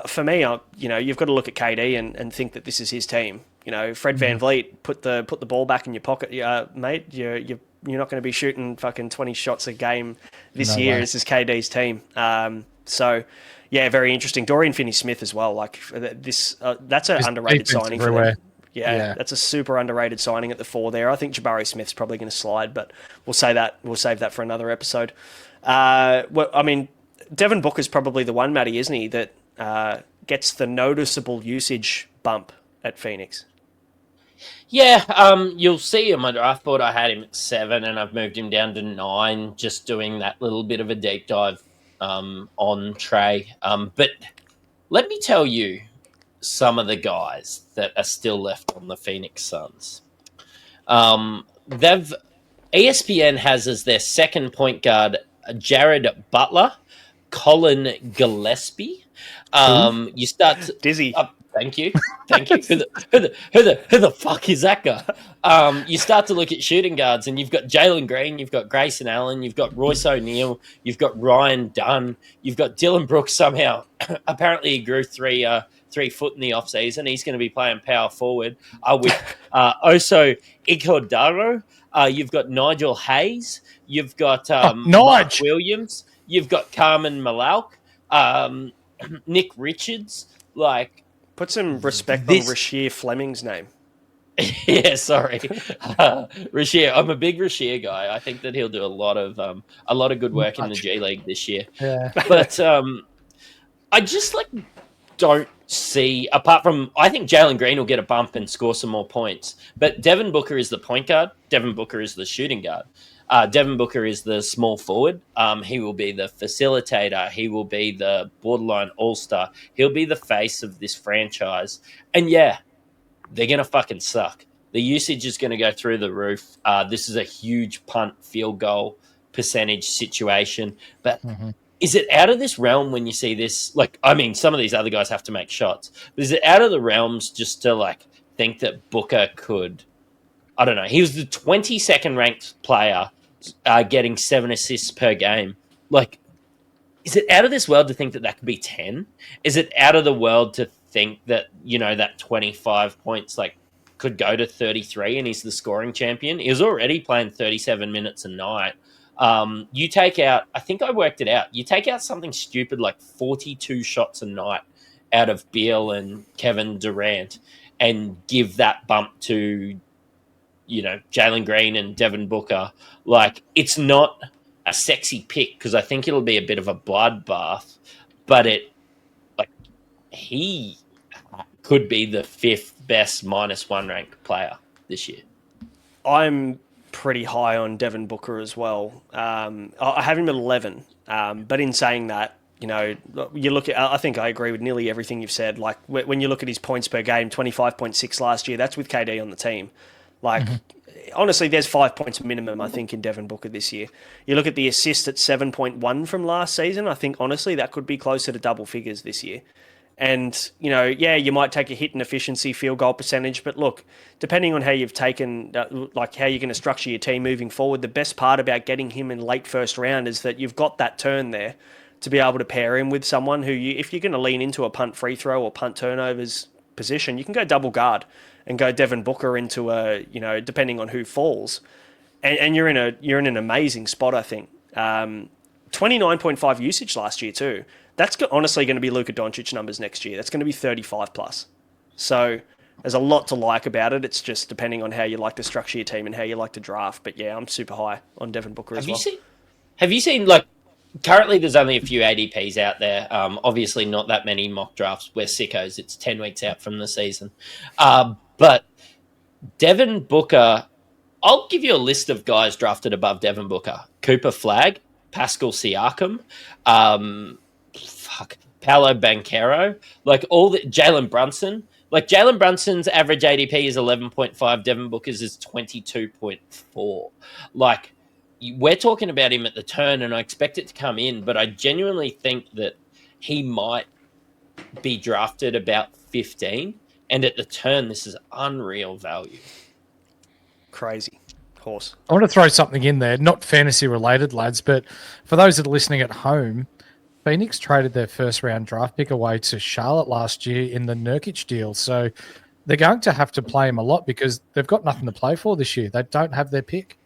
A: for me, you've got to look at KD and think that this is his team. Fred VanVleet, put the ball back in your pocket, mate. You're not going to be shooting fucking 20 shots a game this year. This is KD's team. So, yeah, very interesting. Dorian Finney-Smith as well. Like this, that's an underrated signing for them. Yeah, that's a super underrated signing at the 4 there. I think Jabari Smith's probably going to slide, but we'll save that for another episode. Devin Booker's probably the one, Matty, isn't he, that gets the noticeable usage bump at Phoenix?
B: Yeah, you'll see on my draft board I had him at 7 and I've moved him down to 9, just doing that little bit of a deep dive on Trey. But let me tell you some of the guys that are still left on the Phoenix Suns. ESPN has as their second point guard Jared Butler, Colin Gillespie. You start to,
A: Dizzy.
B: Thank you. Who the fuck is that guy? You start to look at shooting guards, and you've got Jalen Green, you've got Grayson Allen, you've got Royce O'Neal, you've got Ryan Dunn, you've got Dylan Brooks somehow. Apparently, he grew 3 foot in the offseason. He's going to be playing power forward with Oso Ighodaro. You've got Nigel Hayes. You've got Mark Williams. You've got Carmen Malak, Nick Richards. Like,
A: put some respect on Rasheer Fleming's name.
B: Yeah, sorry, Rashier. I'm a big Rashier guy. I think that he'll do a lot of good work in the G League this year.
C: Yeah.
B: But I just don't see, apart from, I think Jalen Green will get a bump and score some more points. But Devin Booker is the point guard. Devin Booker is the shooting guard. Devin Booker is the small forward. He will be the facilitator. He will be the borderline all-star. He'll be the face of this franchise. And yeah, they're going to fucking suck. The usage is going to go through the roof. This is a huge punt field goal percentage situation. But is it out of this realm when you see this? Some of these other guys have to make shots. But is it out of the realms just to think that Booker could, I don't know. He was the 22nd ranked player getting 7 assists per game. Is it out of this world to think that could be 10? Is it out of the world to think that, that 25 points could go to 33 and he's the scoring champion? He was already playing 37 minutes a night. You take out, I think I worked it out, you take out something stupid like 42 shots a night out of Beal and Kevin Durant and give that bump to, Jalen Green and Devin Booker. It's not a sexy pick because I think it'll be a bit of a bloodbath, but he could be the 5th best -1 ranked player this year.
A: I'm pretty high on Devin Booker as well. I have him at 11, but in saying that, you look at, I think I agree with nearly everything you've said. When you look at his points per game, 25.6 last year, that's with KD on the team. Honestly, there's 5 points minimum, I think, in Devin Booker this year. You look at the assist at 7.1 from last season, I think, honestly, that could be closer to double figures this year. And, you might take a hit in efficiency, field goal percentage, but look, depending on how you've taken, how you're going to structure your team moving forward, the best part about getting him in late first round is that you've got that turn there to be able to pair him with someone who, if you're going to lean into a punt free throw or punt turnovers position, you can go double guard and go Devin Booker into a, depending on who falls. And you're in an amazing spot, I think. 29.5 usage last year too. That's honestly going to be Luka Doncic numbers next year. That's going to be 35 plus. So there's a lot to like about it. It's just depending on how you like to structure your team and how you like to draft. But yeah, I'm super high on Devin Booker as well.
B: Have you seen currently there's only a few ADPs out there. Obviously not that many mock drafts. We're sickos. It's 10 weeks out from the season. But Devin Booker, I'll give you a list of guys drafted above Devin Booker. Cooper Flagg, Pascal Siakam, Paolo Banchero, Jalen Brunson. Jalen Brunson's average ADP is 11.5. Devin Booker's is 22.4. We're talking about him at the turn, and I expect it to come in, but I genuinely think that he might be drafted about 15, and at the turn, this is unreal value.
A: Crazy. Horse.
C: I want to throw something in there, not fantasy related, lads, but for those that are listening at home, Phoenix traded their first round draft pick away to Charlotte last year in the Nurkic deal. So they're going to have to play him a lot because they've got nothing to play for this year. They don't have their pick.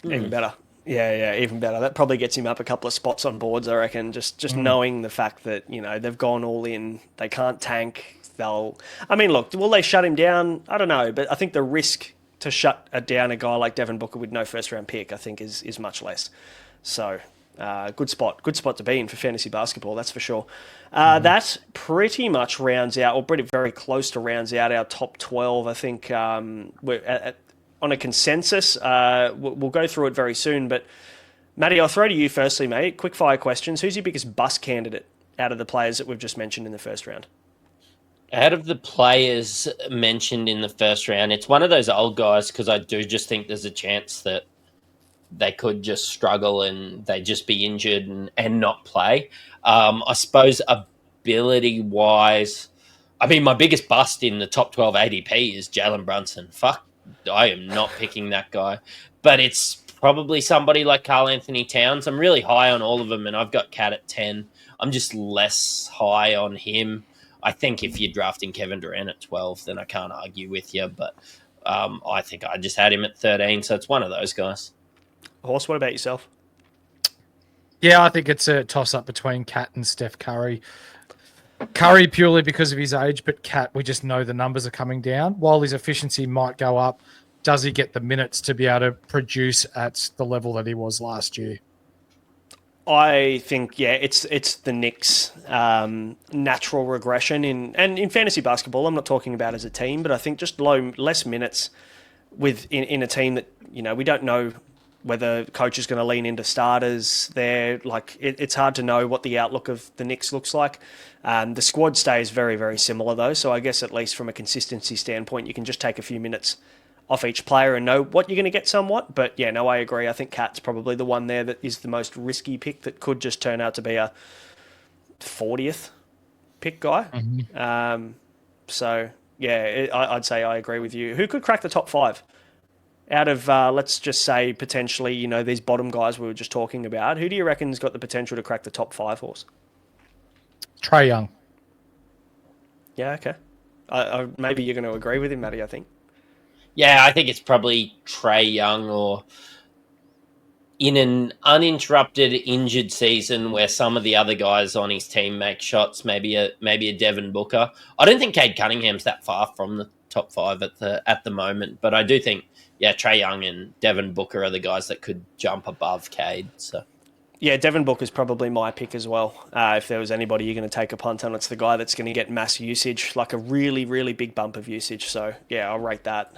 A: Even better. Yeah, even better. That probably gets him up a couple of spots on boards, I reckon, just knowing the fact that, they've gone all in. They can't tank. Look, will they shut him down? I don't know, but I think the risk to shut down a guy like Devin Booker with no first-round pick, I think, is much less. So, good spot to be in for fantasy basketball, that's for sure. That pretty much rounds out, or pretty very close to rounds out our top 12. I think we're on a consensus. We'll go through it very soon, but Matty, I'll throw to you firstly, mate. Quick fire questions. Who's your biggest bust candidate out of the players that we've just mentioned in the first round?
B: Out of the players mentioned in the first round, it's one of those old guys because I do just think there's a chance that they could just struggle and they just be injured and not play. I suppose ability-wise, my biggest bust in the top 12 ADP is Jalen Brunson. Fuck, I am not picking that guy. But it's probably somebody like Karl Anthony Towns. I'm really high on all of them, and I've got Cat at 10. I'm just less high on him. I think if you're drafting Kevin Durant at 12, then I can't argue with you. But I think I just had him at 13, so it's one of those guys.
A: Horse, what about yourself?
C: Yeah, I think it's a toss-up between Cat and Steph Curry. Curry purely because of his age, but Cat, we just know the numbers are coming down. While his efficiency might go up, does he get the minutes to be able to produce at the level that he was last year?
A: I think, it's the Knicks' natural regression in fantasy basketball. I'm not talking about as a team, but I think just less minutes in a team that, we don't know whether coach is going to lean into starters there. Like, it's hard to know what the outlook of the Knicks looks like. The squad stays very, very similar, though, so I guess at least from a consistency standpoint, you can just take a few minutes off each player and know what you're going to get somewhat. But, no, I agree. I think Cat's probably the one there that is the most risky pick that could just turn out to be a 40th pick guy. Mm-hmm. I'd say I agree with you. Who could crack the top 5? Out of, let's just say, potentially, these bottom guys we were just talking about, who do you reckon's got the potential to crack the top 5 horse?
C: Trae Young.
A: Yeah, okay. Maybe you're going to agree with him, Matty, I think.
B: Yeah, I think it's probably Trae Young, or in an uninterrupted injured season where some of the other guys on his team make shots, maybe a Devin Booker. I don't think Cade Cunningham's that far from the top 5 at the moment, but I do think Trae Young and Devin Booker are the guys that could jump above Cade. So.
A: Yeah, Devin Booker's probably my pick as well. If there was anybody you're going to take a punt on, it's the guy that's going to get mass usage, like a really, really big bump of usage. So, I'll rate that.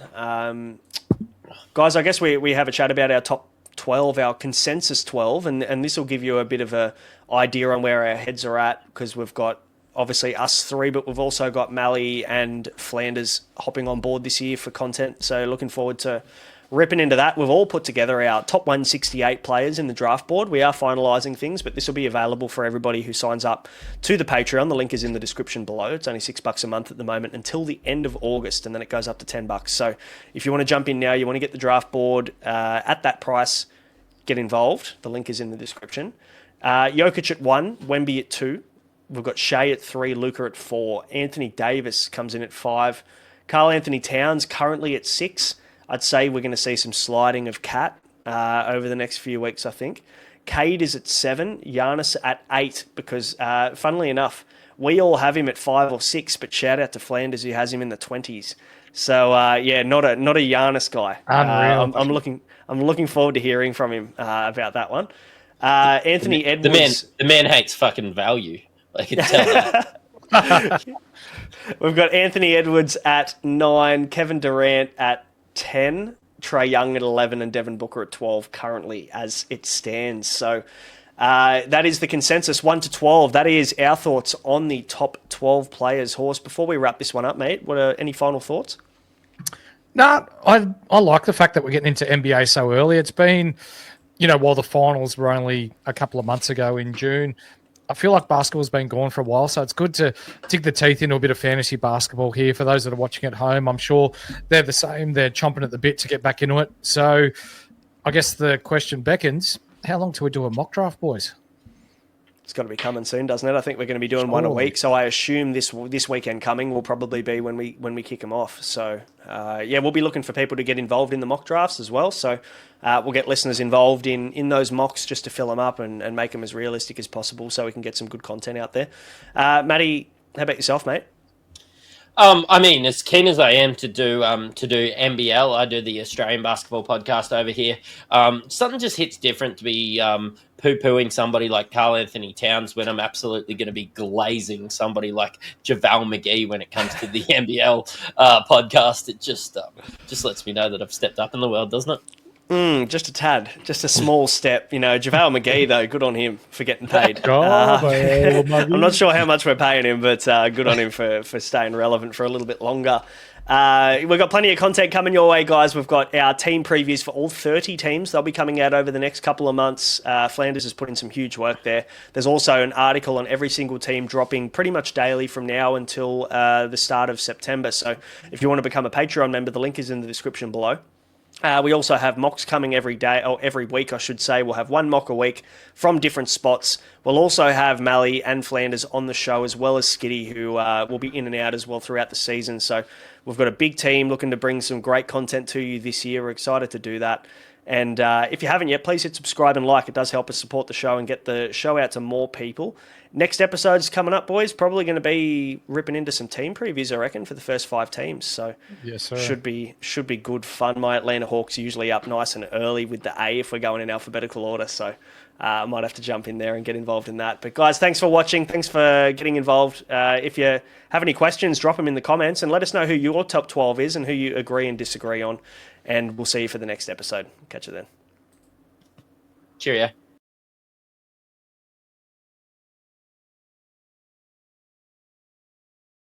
A: Guys, I guess we have a chat about our top 12, our consensus 12, and this will give you a bit of an idea on where our heads are at, because we've got obviously us 3, but we've also got Mally and Flanders hopping on board this year for content. So looking forward to ripping into that. We've all put together our top 168 players in the draft board. We are finalising things, but this will be available for everybody who signs up to the Patreon. The link is in the description below. It's only $6 a month at the moment until the end of August, and then it goes up to $10. So if you want to jump in now, you want to get the draft board at that price, get involved. The link is in the description. Jokic at 1, Wemby at 2. We've got Shea at 3, Luka at 4. Anthony Davis comes in at 5. Karl Anthony Towns currently at 6. I'd say we're going to see some sliding of Cat over the next few weeks, I think. Cade is at 7, Giannis at 8, because funnily enough, we all have him at 5 or 6, but shout out to Flanders who has him in the 20s. So not a Giannis guy.
C: Unreal.
A: I'm looking forward to hearing from him about that one. Anthony Edwards.
B: The man hates fucking value. I can tell that.
A: We've got Anthony Edwards at 9, Kevin Durant at 10, Trae Young at 11, and Devin Booker at 12 currently as it stands. So that is the consensus, 1 to 12. That is our thoughts on the top 12 players. Horse, before we wrap this one up, mate, what are any final thoughts?
C: No, I like the fact that we're getting into NBA so early. It's been, while the finals were only a couple of months ago in June, I feel like basketball's been gone for a while, so it's good to dig the teeth into a bit of fantasy basketball here. For those that are watching at home, I'm sure they're the same. They're chomping at the bit to get back into it. So I guess the question beckons, how long till we do a mock draft, boys?
A: It's got to be coming soon, doesn't it? I think we're going to be doing one a week, so I assume this weekend coming will probably be when we kick them off. So we'll be looking for people to get involved in the mock drafts as well. So we'll get listeners involved in those mocks just to fill them up and make them as realistic as possible, so we can get some good content out there. Matty, how about yourself, mate?
B: As keen as I am to do NBL, I do the Australian Basketball Podcast over here. Something just hits different to be poo-pooing somebody like Karl Anthony Towns when I'm absolutely going to be glazing somebody like JaVale McGee when it comes to the NBL podcast. It just lets me know that I've stepped up in the world, doesn't it?
A: Just a tad, just a small step. JaVale McGee, though, good on him for getting paid. I'm not sure how much we're paying him, but good on him for staying relevant for a little bit longer. We've got plenty of content coming your way, guys. We've got our team previews for all 30 teams. They'll be coming out over the next couple of months. Flanders has put in some huge work there. There's also an article on every single team dropping pretty much daily from now until the start of September. So if you want to become a Patreon member, the link is in the description below. We also have mocks coming every day, or every week, I should say. We'll have one mock a week from different spots. We'll also have Mally and Flanders on the show, as well as Skitty, who will be in and out as well throughout the season. So we've got a big team looking to bring some great content to you this year. We're excited to do that. And if you haven't yet, please hit subscribe and like. It does help us support the show and get the show out to more people. Next episode's coming up, boys. Probably going to be ripping into some team previews, I reckon, for the first 5 teams. So
C: yes, sir.
A: should be good fun. My Atlanta Hawks usually up nice and early with the A if we're going in alphabetical order. So I might have to jump in there and get involved in that. But guys, thanks for watching. Thanks for getting involved. If you have any questions, drop them in the comments and let us know who your top 12 is and who you agree and disagree on. And we'll see you for the next episode. Catch you then.
B: Cheerio.